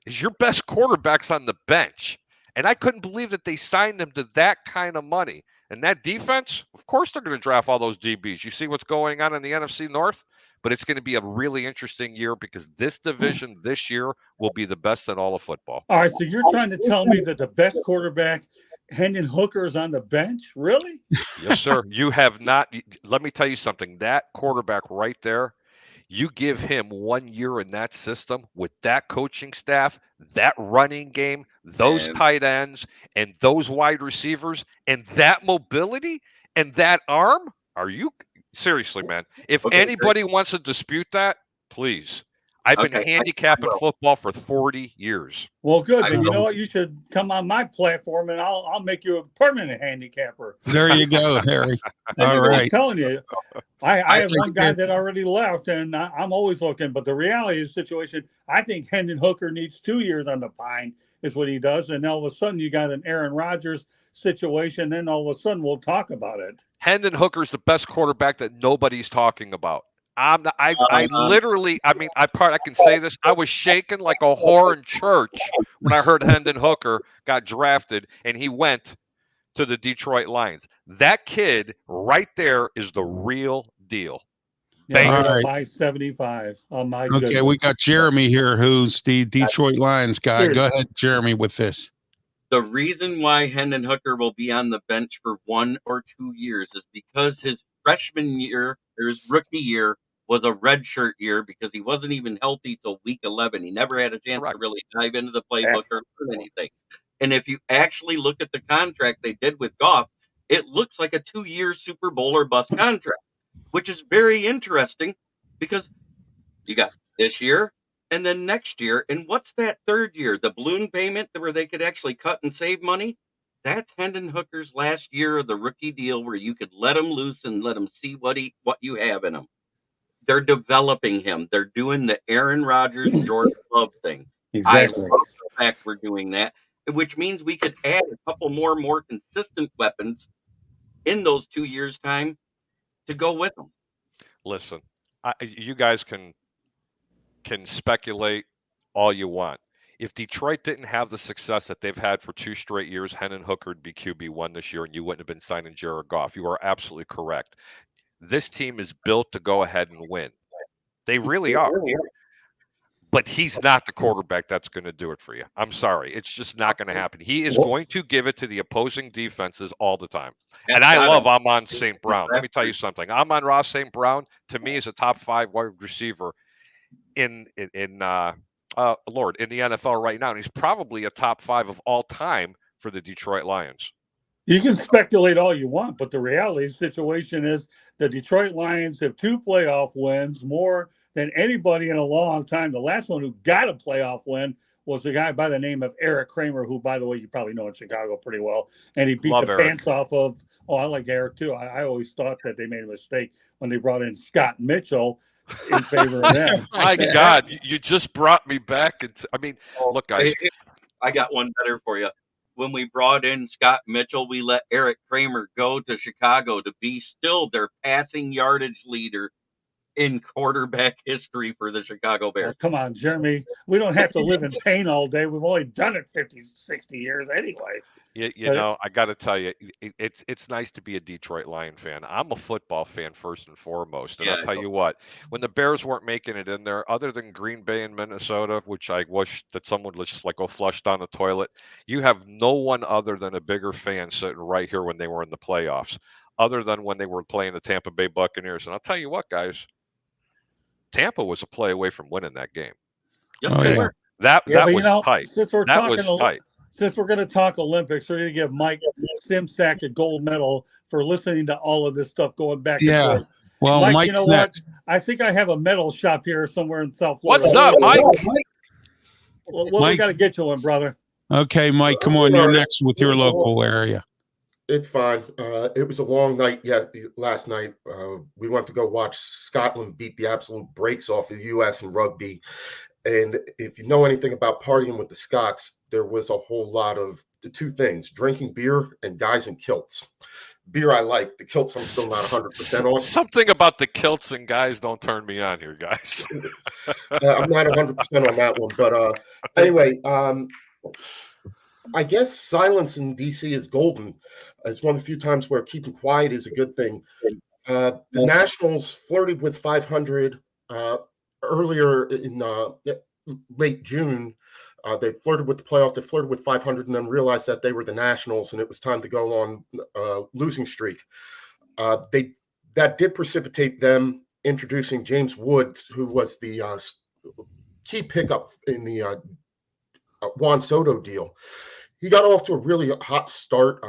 is your best quarterback's on the bench. And I couldn't believe that they signed him to that kind of money. And that defense, of course they're going to draft all those DBs. You see what's going on in the NFC North? But it's going to be a really interesting year because this division this year will be the best in all of football. All right, so you're trying to tell me that the best quarterback, Hendon Hooker, is on the bench? Really? Yes, sir. You have not. Let me tell you something. That quarterback right there, you give him 1 year in that system with that coaching staff, that running game, those tight ends, and those wide receivers, and that mobility and that arm. Are you seriously, man? If anybody wants to dispute that, please. I've been handicapping football for 40 years. Well, good. Then you know what? You should come on my platform, and I'll make you a permanent handicapper. There you go, Harry. All right. I'm telling you, I have one guy that already left, and I'm always looking. But the reality of the situation, I think Hendon Hooker needs 2 years on the pine, is what he does. And all of a sudden, you got an Aaron Rodgers situation. Then all of a sudden, we'll talk about it. Hendon Hooker's the best quarterback that nobody's talking about. I literally, I can say this. I was shaking like a whore in church when I heard Hendon Hooker got drafted and he went to the Detroit Lions. That kid right there is the real deal. Yeah, right. By 75. Oh my goodness. Okay, we got Jeremy here, who's the Detroit Lions guy. Go ahead, Jeremy, with this. The reason why Hendon Hooker will be on the bench for 1 or 2 years is because his freshman year, or his rookie year, was a redshirt year because he wasn't even healthy till week 11. He never had a chance to really dive into the playbook or learn anything. And if you actually look at the contract they did with Goff, it looks like a 2-year Super Bowl or bust contract, which is very interesting because you got this year and then next year. And what's that third year? The balloon payment where they could actually cut and save money? That's Hendon Hooker's last year of the rookie deal where you could let him loose and let him see what you have in him. They're developing him. They're doing the Aaron Rodgers, Jordan Love thing. Exactly. I love the fact we're doing that, which means we could add a couple more consistent weapons in those 2 years' time to go with them. Listen, you guys can speculate all you want. If Detroit didn't have the success that they've had for 2 straight years, Hendon Hooker would be QB1 this year, and you wouldn't have been signing Jared Goff. You are absolutely correct. This team is built to go ahead and win. They really are. But he's not the quarterback that's going to do it for you. I'm sorry. It's just not going to happen. He is going to give it to the opposing defenses all the time. And I love Amon St. Brown. Let me tell you something. Amon-Ra St. Brown, to me, is a top 5 wide receiver in the NFL right now. And he's probably a top 5 of all time for the Detroit Lions. You can speculate all you want, but the reality of the situation is the Detroit Lions have 2 playoff wins, more than anybody in a long time. The last one who got a playoff win was a guy by the name of Eric Kramer, who, by the way, you probably know in Chicago pretty well. And he beat pants off of, I like Eric too. I always thought that they made a mistake when they brought in Scott Mitchell in favor of them. My God, you just brought me back. Look, guys. I got one better for you. when we brought in Scott Mitchell, we let Eric Kramer go to Chicago to be still their passing yardage leader in quarterback history for the Chicago Oh, Bears. come on, Jeremy. We don't have to live in pain all day. We've only done it 50, 60 years anyways. You But- know, I got to tell you, it's nice to be a Detroit Lion fan. I'm a football fan first and foremost, and Yeah, I'll tell you what, when the Bears weren't making it in there, other than Green Bay and Minnesota, which I wish that someone would just like go flush down the toilet, you have no one other than a bigger fan sitting right here when they were in the playoffs, other than when they were playing the Tampa Bay Buccaneers. And I'll tell you what, guys, Tampa was a play away from winning that game. Yes, Oh, they yeah. were. That Yeah, but was tight. since we're That talking, was tight. since we're going to talk Olympics, we're going to give Mike Simsack a gold medal for listening to all of this stuff going back and Yeah. forth. Well, Mike, Mike's you know next. what? I think I have a medal shop here somewhere in South Florida. What's up, Mike? Well, we Mike? got to get you one, brother. Okay, Mike, come on. You're next with your local area. It's fine. It was a long night last night. We went to go watch Scotland beat the absolute brakes off of the U.S. in rugby. And if you know anything about partying with the Scots, there was a whole lot of the two things: drinking beer and guys in kilts. Beer I like. The kilts I'm still not 100% on. Something about the kilts and guys don't turn me on here, guys. I'm not 100% on that one. But anyway, I guess silence in D.C. is golden. It's one of the few times where keeping quiet is a good thing. The Nationals flirted with 500 earlier in late June. They flirted with the playoff. They flirted with 500 and then realized that they were the Nationals and it was time to go on a losing streak. That did precipitate them introducing James Woods, who was the key pickup in the Juan Soto deal. He got off to a really hot start,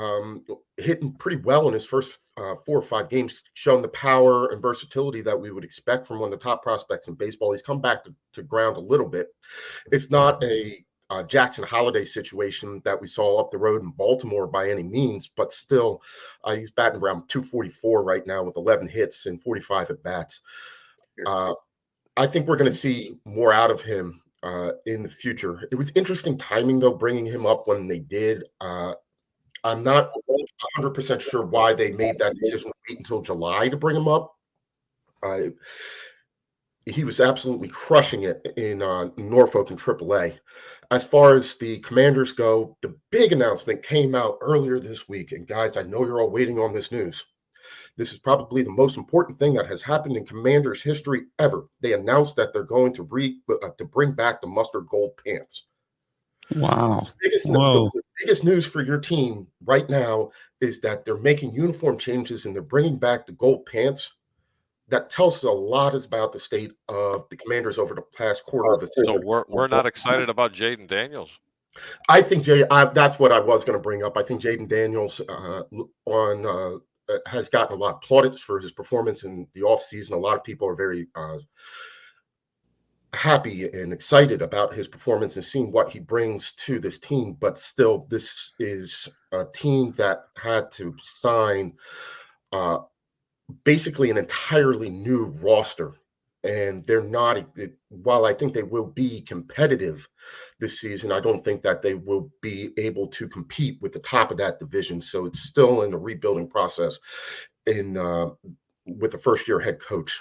hitting pretty well in his first 4 or 5 games, showing the power and versatility that we would expect from one of the top prospects in baseball. He's come back to ground a little bit. It's not a Jackson Holiday situation that we saw up the road in Baltimore by any means, but still, he's batting around 244 right now with 11 hits and 45 at bats. I think we're going to see more out of him in the future. It was interesting timing, though, bringing him up when they did. I'm not 100% sure why they made that decision to wait until July to bring him up. He was absolutely crushing it in Norfolk and AAA. As far as the Commanders go, the big announcement came out earlier this week. And guys, I know you're all waiting on this news. This is probably the most important thing that has happened in Commanders history ever. They announced that they're going to bring back the mustard gold pants. Wow. The biggest news for your team right now is that they're making uniform changes and they're bringing back the gold pants. That tells us a lot about the state of the Commanders over the past quarter of the season. So we're not excited about Jaden Daniels. I think that's what I was going to bring up. I think Jaden Daniels has gotten a lot of plaudits for his performance in the offseason. A lot of people are very happy and excited about his performance and seeing what he brings to this team. But still, this is a team that had to sign basically an entirely new roster. And they're not, while I think they will be competitive this season, I don't think that they will be able to compete with the top of that division. So it's still in a rebuilding process with the first-year head coach.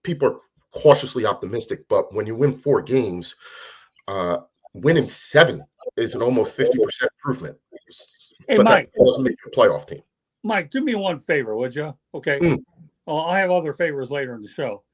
People are cautiously optimistic, but when you win 4 games, winning 7 is an almost 50% improvement. Hey, but Mike. that doesn't make you a playoff team. Mike, do me one favor, would you? Okay. Well, I'll have other favors later in the show.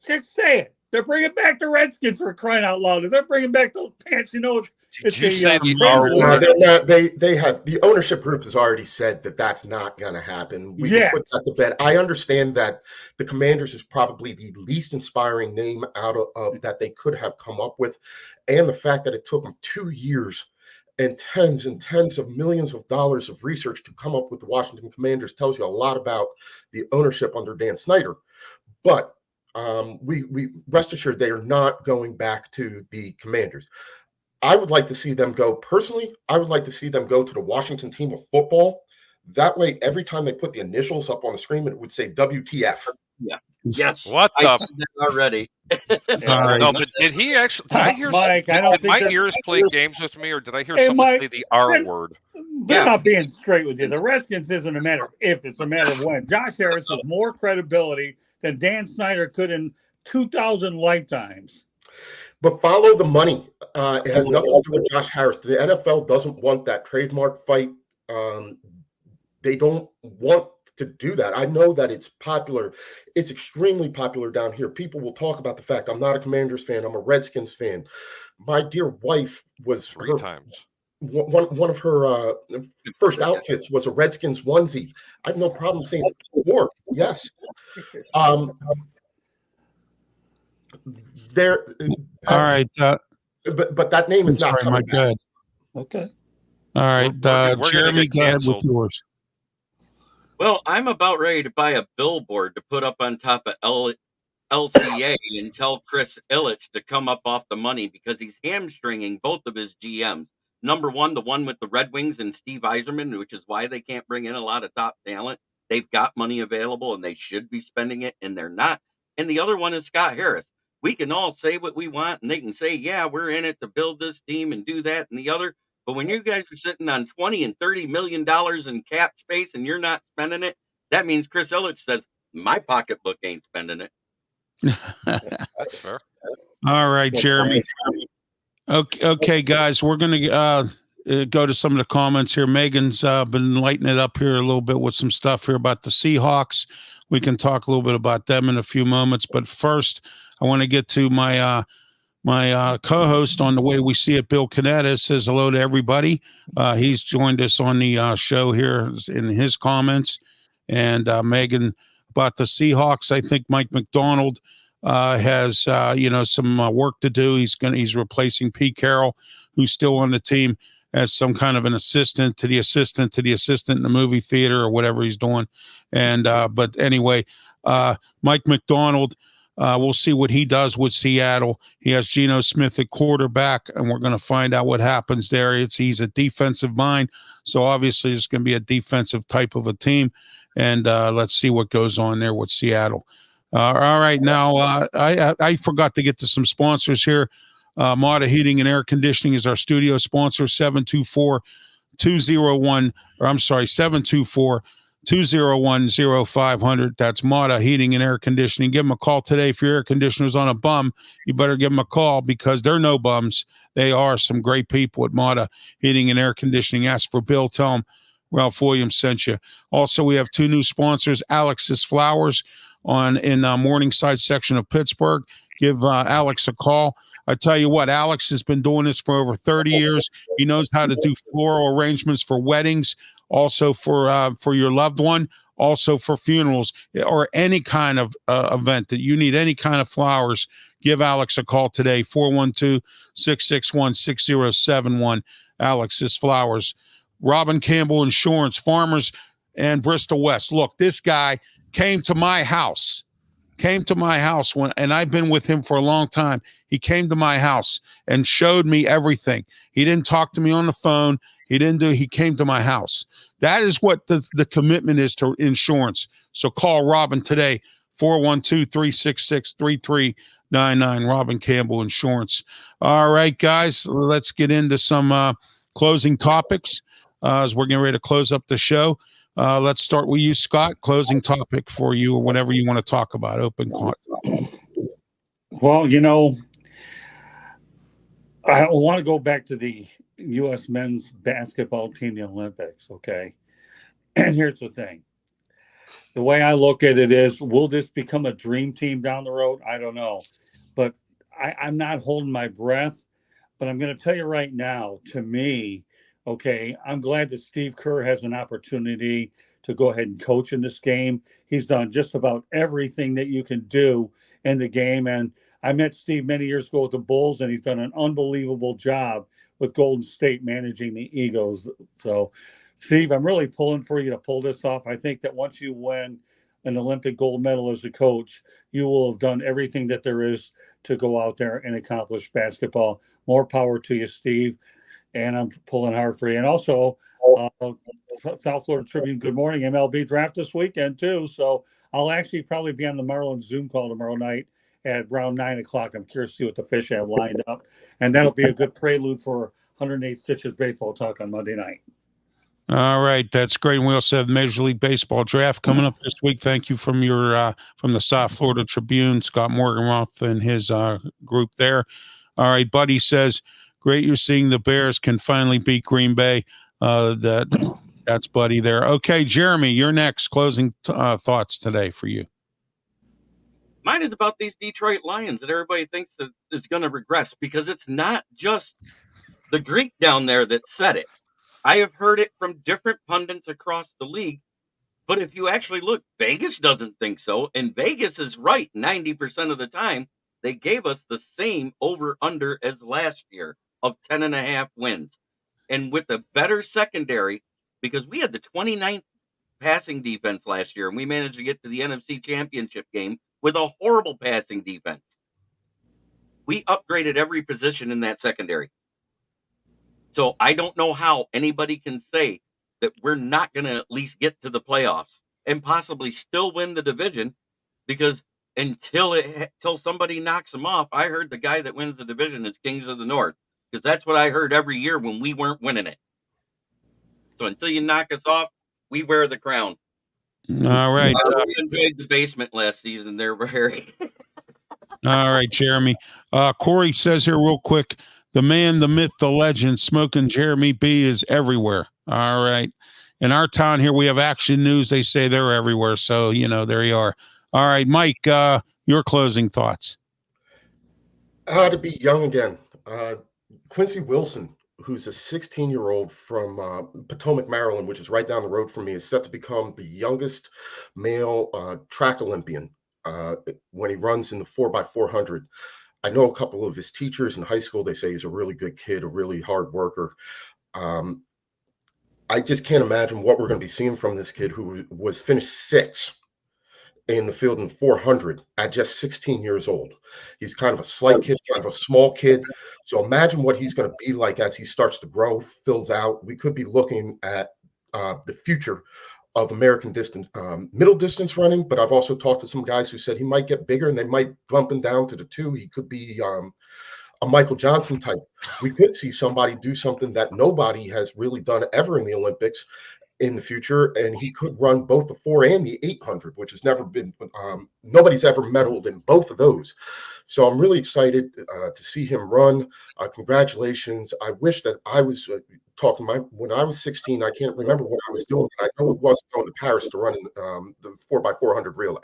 Just say it. They're bringing back the Redskins, for crying out loud. If they're bringing back those pants, you know Did you say the R R word? No, word? they're not, they have, the ownership group has already said that that's not going to happen. We can put that to bed. I understand that the Commanders is probably the least inspiring name out of that they could have come up with, and the fact that it took them 2 years and tens of millions of dollars of research to come up with the Washington Commanders tells you a lot about the ownership under Dan Snyder. But we rest assured they are not going back to the Commanders. I would like to see them go personally. I would like to see them go to the Washington Team of Football. That way, every time they put the initials up on the screen, it would say WTF. Yeah. Yes. What I the? said that already. right. No, but did he actually? Did I hear? Mike, I don't did think my they're- ears play games with me, or did I hear Hey, someone Mike, say the R then- word? They're not being straight with you. The Redskins isn't a matter of if, it's a matter of when. Josh Harris has more credibility than Dan Snyder could in 2,000 lifetimes. But follow the money. It has nothing to do with Josh Harris. The NFL doesn't want that trademark fight. They don't want to do that. I know that it's popular. It's extremely popular down here. People will talk about the fact I'm not a Commanders fan. I'm a Redskins fan. My dear wife was Three times. One of her first outfits was a Redskins onesie. I have no problem saying war. Yes. There. All right. But that name is not coming back. Good. Okay. All right. We're Jeremy, go ahead with canceled. yours. Well, I'm about ready to buy a billboard to put up on top of LCA and tell Chris Ilitch to come up off the money because he's hamstringing both of his GMs. Number one, the one with the Red Wings and Steve Yzerman, which is why they can't bring in a lot of top talent. They've got money available and they should be spending it, and they're not. And the other one is Scott Harris. We can all say what we want, and they can say, yeah, we're in it to build this team and do that and the other. But when you guys are sitting on $20 and $30 million in cap space and you're not spending it, that means Chris Ilitch says, my pocketbook ain't spending it. That's fair. All right, Jeremy. Okay, guys, we're going to go to some of the comments here. Megan's been lighting it up here a little bit with some stuff here about the Seahawks. We can talk a little bit about them in a few moments. But first, I want to get to my co-host on The Way We See It, Bill Canetta, says hello to everybody. He's joined us on the show here in his comments. And Megan, about the Seahawks, I think Mike McDonald has some work to do. He's replacing Pete Carroll, who's still on the team as some kind of an assistant to the assistant in the movie theater or whatever he's doing. And but anyway, Mike McDonald. We'll see what he does with Seattle. He has Geno Smith at quarterback, and we're going to find out what happens there. He's a defensive mind, so obviously it's going to be a defensive type of a team. And let's see what goes on there with Seattle. All right, now I forgot to get to some sponsors here. Mata Heating and Air Conditioning is our studio sponsor. 724-201-0500. That's Mata Heating and Air Conditioning. Give them a call today. If your air conditioner's on a bum, you better give them a call because they're no bums. They are some great people at Mata Heating and Air Conditioning. Ask for Bill. Tell them Ralph Williams sent you. Also, we have two new sponsors, Alex's Flowers in Morningside section of Pittsburgh. Give Alex a call. I tell you what, Alex has been doing this for over 30 years. He knows how to do floral arrangements for weddings, also for your loved one, also for funerals or any kind of event that you need any kind of flowers. Give Alex a call today, 412-661-6071. Alex's Flowers. Robin Campbell Insurance, Farmers and Bristol West. Look, this guy came to my house and I've been with him for a long time. He came to my house and showed me everything. He didn't talk to me on the phone. He came to my house. That is what the commitment is to insurance. So call Robin today, 412-366-3399, Robin Campbell Insurance. All right, guys, let's get into some closing topics as we're getting ready to close up the show. Let's start with you, Scott. Closing topic for you or whatever you want to talk about. Open call. Well, I want to go back to the U.S. men's basketball team, the Olympics, okay? And here's the thing. The way I look at it is, will this become a dream team down the road? I don't know. But I'm not holding my breath. But I'm going to tell you right now, to me, okay, I'm glad that Steve Kerr has an opportunity to go ahead and coach in this game. He's done just about everything that you can do in the game. And I met Steve many years ago with the Bulls, and he's done an unbelievable job with Golden State managing the Eagles. So, Steve, I'm really pulling for you to pull this off. I think that once you win an Olympic gold medal as a coach, you will have done everything that there is to go out there and accomplish basketball. More power to you, Steve. And I'm pulling hard for you. And also, South Florida Tribune, good morning, MLB draft this weekend, too. So I'll actually probably be on the Marlins Zoom call tomorrow night at around 9 o'clock. I'm curious to see what the Fish have lined up. And that'll be a good prelude for 108 Stitches baseball talk on Monday night. All right, that's great. And we also have Major League Baseball draft coming up this week. Thank you from from the South Florida Tribune, Scott Morganroth and his group there. All right, Buddy says, great you're seeing the Bears can finally beat Green Bay. That's Buddy there. Okay, Jeremy, you're next. Closing thoughts today for you. Mine is about these Detroit Lions that everybody thinks that is going to regress, because it's not just the Greek down there that said it. I have heard it from different pundits across the league. But if you actually look, Vegas doesn't think so. And Vegas is right 90% of the time. They gave us the same over-under as last year of 10.5 wins. And with a better secondary, because we had the 29th passing defense last year, and we managed to get to the NFC Championship game with a horrible passing defense. We upgraded every position in that secondary. So I don't know how anybody can say that we're not going to at least get to the playoffs and possibly still win the division, because until somebody knocks them off, I heard the guy that wins the division is Kings of the North, because that's what I heard every year when we weren't winning it. So until you knock us off, we wear the crown. All right. I really enjoyed the basement last season there, Harry. All right, Jeremy. Corey says here real quick, the man, the myth, the legend, Smoking Jeremy B is everywhere. All right. In our town here, we have Action News. They say they're everywhere. So, there you are. All right, Mike, your closing thoughts. To be young again. Quincy Wilson, who's a 16-year-old from Potomac, Maryland, which is right down the road from me, is set to become the youngest male track Olympian when he runs in the 4x400. I know a couple of his teachers in high school. They say he's a really good kid, a really hard worker. I just can't imagine what we're going to be seeing from this kid who was finished 6th in the field in 400 at just 16 years old. He's kind of a slight kid, kind of a small kid. So imagine what he's going to be like as he starts to grow, fills out. We could be looking at the future of American distance, middle distance running. But I've also talked to some guys who said he might get bigger and they might bump him down to the 2. He could be a Michael Johnson type. We could see somebody do something that nobody has really done ever in the Olympics in the future, and he could run both the 4 and the 800, which has never been, nobody's ever medaled in both of those. So I'm really excited to see him run. Congratulations. I wish that I was when I was 16, I can't remember what I was doing, but I know it was going to Paris to run in the 4x400 relay.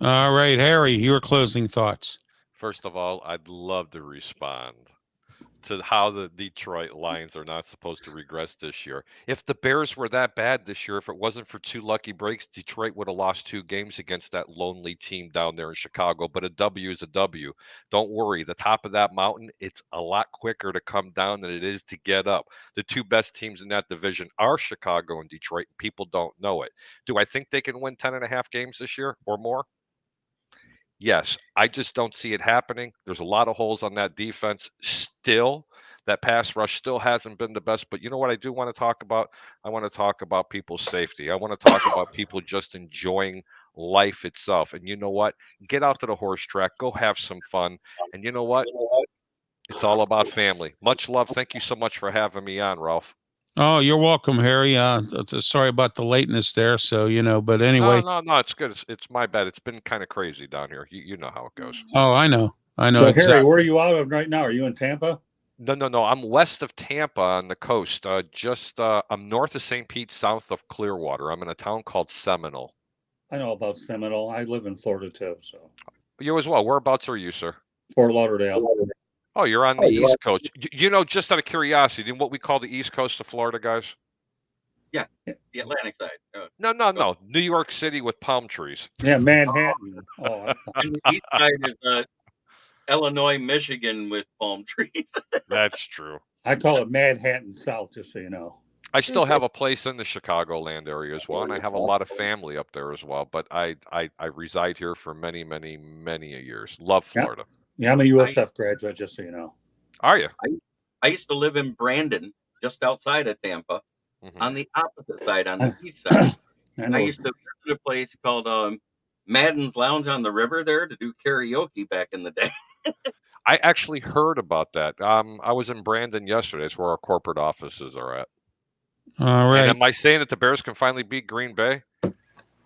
All right, Harry, your closing thoughts. First of all, I'd love to respond to how the Detroit Lions are not supposed to regress this year. If the Bears were that bad this year, if it wasn't for 2 lucky breaks, Detroit would have lost 2 games against that lonely team down there in Chicago. But a W is a W. Don't worry. The top of that mountain, it's a lot quicker to come down than it is to get up. The 2 best teams in that division are Chicago and Detroit. People don't know it. Do I think they can win 10.5 games this year or more? Yes, I just don't see it happening. There's a lot of holes on that defense still. That pass rush still hasn't been the best. But you know what I do want to talk about? I want to talk about people's safety. I want to talk about people just enjoying life itself. And you know what? Get out to the horse track. Go have some fun. And you know what? It's all about family. Much love. Thank you so much for having me on, Ralph. Oh, you're welcome, Harry. Sorry about the lateness there. So, but anyway. No, it's good. It's my bad. It's been kind of crazy down here. You know how it goes. Oh, I know. So, exactly. Harry, where are you out of right now? Are you in Tampa? No. I'm west of Tampa on the coast. I'm north of St. Pete, south of Clearwater. I'm in a town called Seminole. I know about Seminole. I live in Florida too. So you as well. Whereabouts are you, sir? Fort Lauderdale. Oh, you're on the East Coast. Just out of curiosity, what we call the East Coast of Florida, guys? Yeah, the Atlantic side. No. New York City with palm trees. Yeah, Manhattan. And the east side is Illinois, Michigan with palm trees. That's true. I call it Manhattan South, just so you know. I still have a place in the Chicagoland area as well, and I have a lot of family up there as well. But I reside here for many, many, many years. Love Florida. Yeah, I'm a USF graduate, just so you know. Are you? I used to live in Brandon, just outside of Tampa, on the opposite side, on the east side. I used to visit a place called Madden's Lounge on the River there to do karaoke back in the day. I actually heard about that. I was in Brandon yesterday. It's where our corporate offices are at. All And right. am I saying that the Bears can finally beat Green Bay?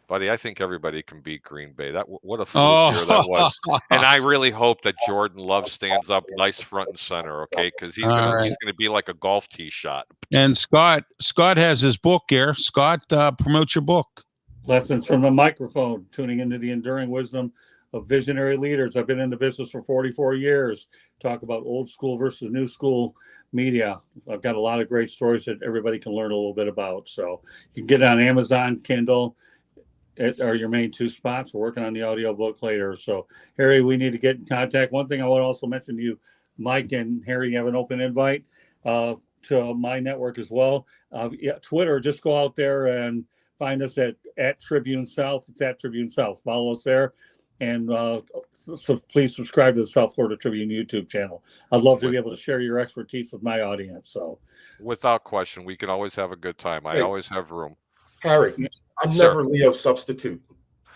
Buddy, I think everybody can beat Green Bay. What a fluke year that was. And I really hope that Jordan Love stands up nice front and center, okay? Because he's All right. gonna be like a golf tee shot. And Scott has his book here. Scott, promote your book. Lessons from the microphone, tuning into the enduring wisdom of visionary leaders. I've been in the business for 44 years. Talk about old school versus new school media. I've got a lot of great stories that everybody can learn a little bit about. So you can get it on Amazon, Kindle. Are your main two spots. We're working on the audio book later. So, Harry, we need to get in contact. One thing I want to also mention to you, Mike and Harry, you have an open invite to my network as well. Twitter, just go out there and find us at Tribune South. It's at Tribune South. Follow us there. And so please subscribe to the South Florida Tribune YouTube channel. I'd love to be able to share your expertise with my audience. So, without question, we can always have a good time. I always have room. Harry, I'm never Leo's substitute.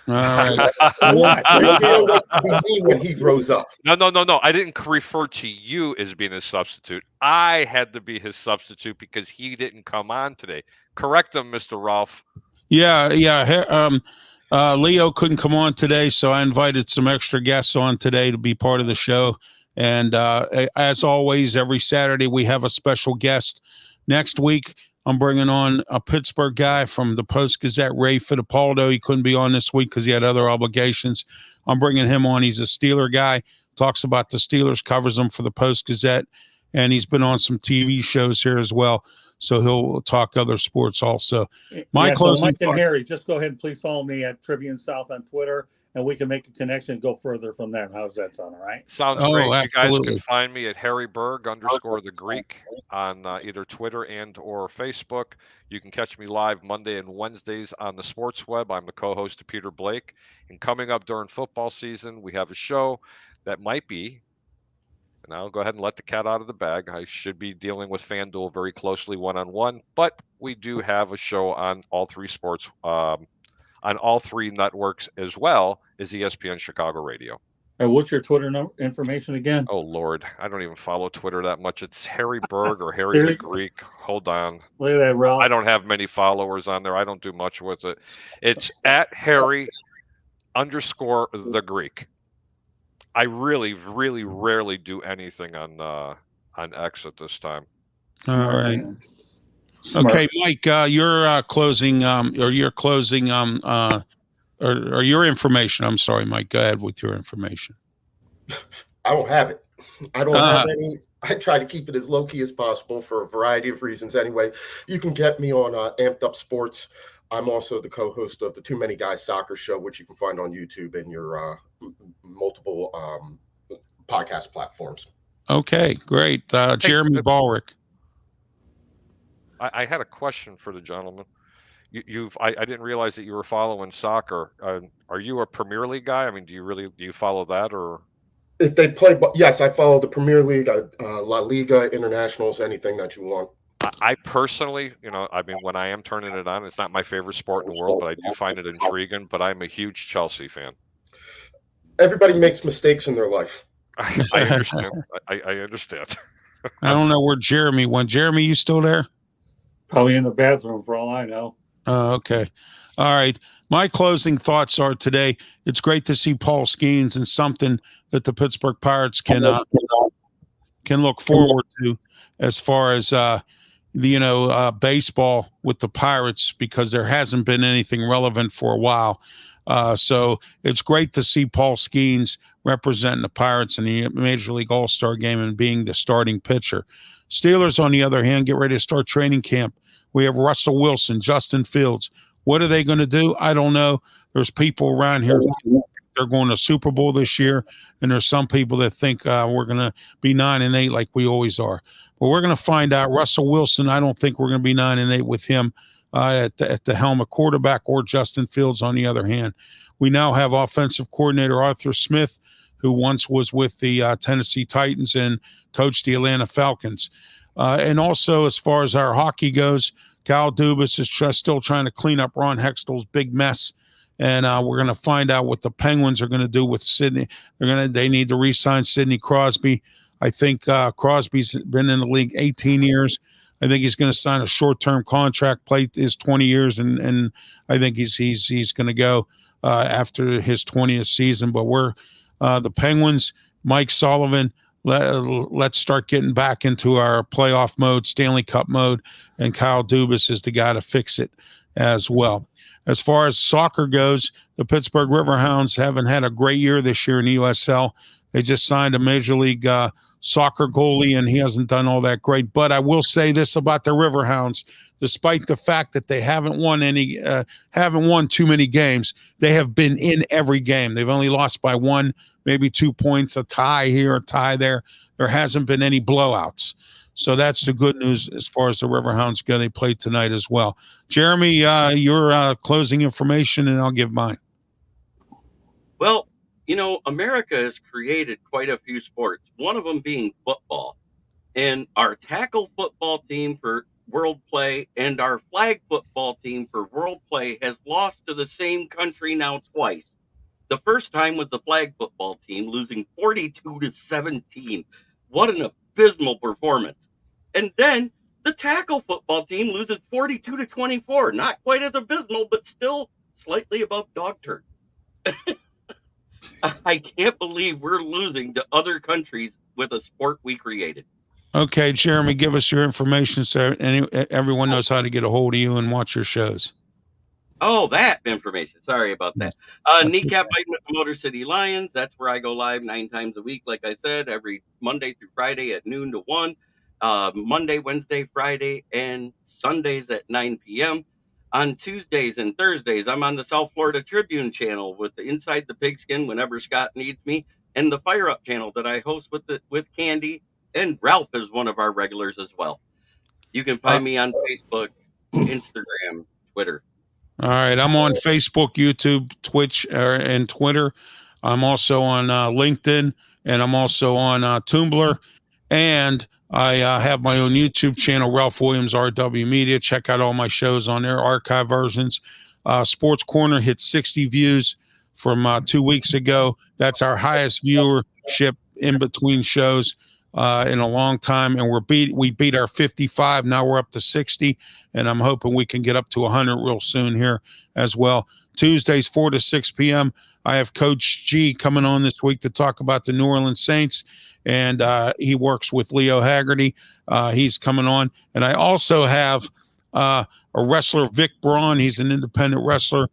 All right. Leo wants to be me when he grows up. No. I didn't refer to you as being his substitute. I had to be his substitute because he didn't come on today. Correct him, Mr. Rolf. Yeah. Leo couldn't come on today, so I invited some extra guests on today to be part of the show. And as always, every Saturday we have a special guest. Next week, I'm bringing on a Pittsburgh guy from the Post-Gazette, Ray Fittipaldo. He couldn't be on this week because he had other obligations. I'm bringing him on. He's a Steeler guy, talks about the Steelers, covers them for the Post-Gazette, and he's been on some TV shows here as well. So he'll talk other sports also. Mike and Harry, just go ahead and please follow me at Tribune South on Twitter, and we can make a connection and go further from there. How's that sound? All right. Sounds great. Absolutely. You guys can find me at HarryBerg_the Greek on either Twitter and or Facebook. You can catch me live Monday and Wednesdays on the Sports Web. I'm the co-host of Peter Blake. And coming up during football season, we have a show that might be, and I'll go ahead and let the cat out of the bag. I should be dealing with FanDuel very closely one-on-one, but we do have a show on all three sports, on all three networks, as well as ESPN Chicago Radio. What's your Twitter information again? Oh, Lord. I don't even follow Twitter that much. It's Harry Berg or Harry the Greek. Hold on. Look at that, Ralph. I don't have many followers on there. I don't do much with it. It's at Harry_the Greek. I really, really rarely do anything on X at this time. All right. Okay, Mike, your closing or your closing or your information. I'm sorry, Mike. Go ahead with your information. I don't have it. I don't have any. I try to keep it as low key as possible for a variety of reasons. Anyway, you can get me on Amped Up Sports. I'm also the co-host of the Too Many Guys Soccer Show, which you can find on YouTube and your multiple podcast platforms. Okay, great. Jeremy Ballrick. I had a question for the gentleman. I didn't realize that you were following soccer. Are you a Premier League guy? I mean, do you follow that, or? If they play, yes, I follow the Premier League, La Liga, internationals, anything that you want. I personally, I mean, when I am turning it on, it's not my favorite sport in the world, but I do find it intriguing. But I'm a huge Chelsea fan. Everybody makes mistakes in their life. I understand. I understand. I don't know where Jeremy went. Jeremy, you still there? Probably in the bathroom for all I know. Okay. All right. My closing thoughts are today, it's great to see Paul Skeens and something that the Pittsburgh Pirates can look forward to as far as baseball with the Pirates, because there hasn't been anything relevant for a while. So it's great to see Paul Skeens representing the Pirates in the Major League All-Star game and being the starting pitcher. Steelers, on the other hand, get ready to start training camp. We have Russell Wilson, Justin Fields. What are they going to do? I don't know. There's people around here they're going to Super Bowl this year, and there's some people that think we're going to be 9-8 like we always are. But we're going to find out. Russell Wilson, I don't think we're going to be 9-8 with him at the helm of quarterback, or Justin Fields on the other hand. We now have offensive coordinator Arthur Smith, who once was with the Tennessee Titans and coached the Atlanta Falcons. And also, as far as our hockey goes, Kyle Dubas is still trying to clean up Ron Hextall's big mess. And we're going to find out what the Penguins are going to do with Sidney. They need to re-sign Sidney Crosby. I think Crosby's been in the league 18 years. I think he's going to sign a short-term contract, play his 20 years, and I think he's going to go after his 20th season. But we're the Penguins, Mike Sullivan. Let's start getting back into our playoff mode, Stanley Cup mode, and Kyle Dubas is the guy to fix it as well. As far as soccer goes, the Pittsburgh Riverhounds haven't had a great year this year in the USL. They just signed a Major League Soccer goalie, and he hasn't done all that great. But I will say this about the Riverhounds: despite the fact that they haven't won too many games, they have been in every game. They've only lost by 1, maybe 2 points, a tie here, a tie there. There hasn't been any blowouts. So that's the good news as far as the Riverhounds go. They played tonight as well. Jeremy, your closing information, and I'll give mine. Well, America has created quite a few sports, one of them being football. And our tackle football team for World Play and our flag football team for World Play has lost to the same country now twice. The first time was the flag football team losing 42-17. What an abysmal performance. And then the tackle football team loses 42-24. Not quite as abysmal, but still slightly above dog turd. I can't believe we're losing to other countries with a sport we created. Okay, Jeremy, give us your information so everyone knows how to get a hold of you and watch your shows. Oh, that information. Sorry about that. Kneecap Biting with the Motor City Lions. That's where I go live 9 times a week. Like I said, every Monday through Friday at noon to 1. Monday, Wednesday, Friday, and Sundays at 9 p.m. On Tuesdays and Thursdays, I'm on the South Florida Tribune channel with the Inside the Pigskin whenever Scott needs me, and the Fire Up channel that I host with Candy, and Ralph is one of our regulars as well. You can find me on Facebook, Instagram, Twitter. All right, I'm on Facebook, YouTube, Twitch, and Twitter. I'm also on LinkedIn, and I'm also on Tumblr, and I have my own YouTube channel, Ralph Williams RW Media. Check out all my shows on there, archive versions. Sports Corner hit 60 views from 2 weeks ago. That's our highest viewership in between shows in a long time, and we beat our 55. Now we're up to 60, and I'm hoping we can get up to 100 real soon here as well. Tuesdays 4 to 6 p.m. I have Coach G coming on this week to talk about the New Orleans Saints, and he works with Leo Haggerty. He's coming on, and I also have a wrestler, Vic Braun. He's an independent wrestler.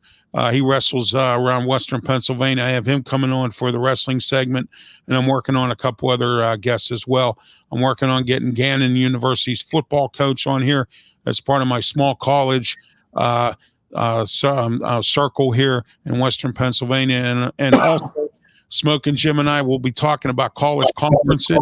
He wrestles around Western Pennsylvania. I have him coming on for the wrestling segment, and I'm working on a couple other guests as well. I'm working on getting Gannon University's football coach on here as part of my small college circle here in Western Pennsylvania, and also Smoking Jim and I will be talking about college conferences.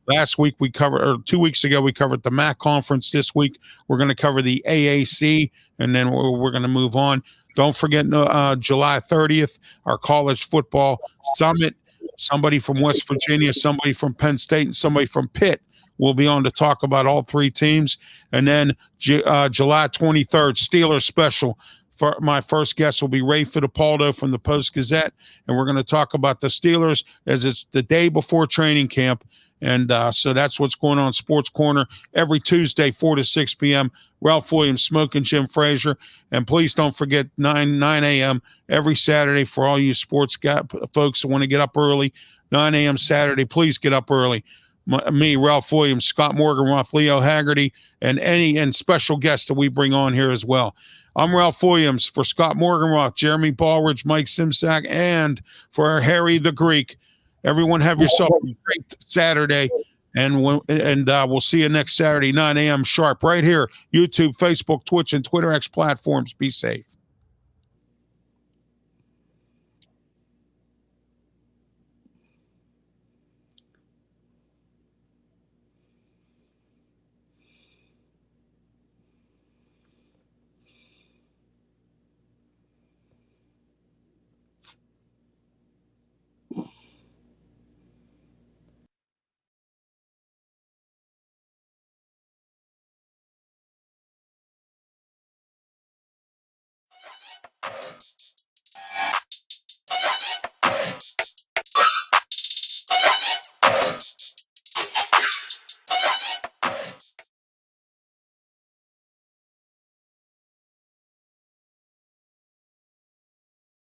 Last week we covered, or 2 weeks ago, we covered the MAC conference. This week we're going to cover the AAC, and then we're going to move on. Don't forget July 30th, our college football summit. Somebody from West Virginia, somebody from Penn State, and somebody from Pitt will be on to talk about all 3 teams. And then July 23rd, Steelers special. For my first guest will be Ray Fittipaldo from the Post-Gazette, and we're going to talk about the Steelers as it's the day before training camp. And so that's what's going on Sports Corner every Tuesday, 4 to 6 p.m. Ralph Williams, Smoking Jim Frazier. And please don't forget 9 a.m. every Saturday for all you sports folks who want to get up early. 9 a.m. Saturday, please get up early. Me, Ralph Williams, Scott Morganroth, Leo Haggerty, and special guests that we bring on here as well. I'm Ralph Williams for Scott Morganroth, Jeremy Ballridge, Mike Simsack, and for Harry the Greek. Everyone have yourself a great Saturday, and we'll see you next Saturday, 9 a.m. sharp, right here, YouTube, Facebook, Twitch, and Twitter X platforms. Be safe.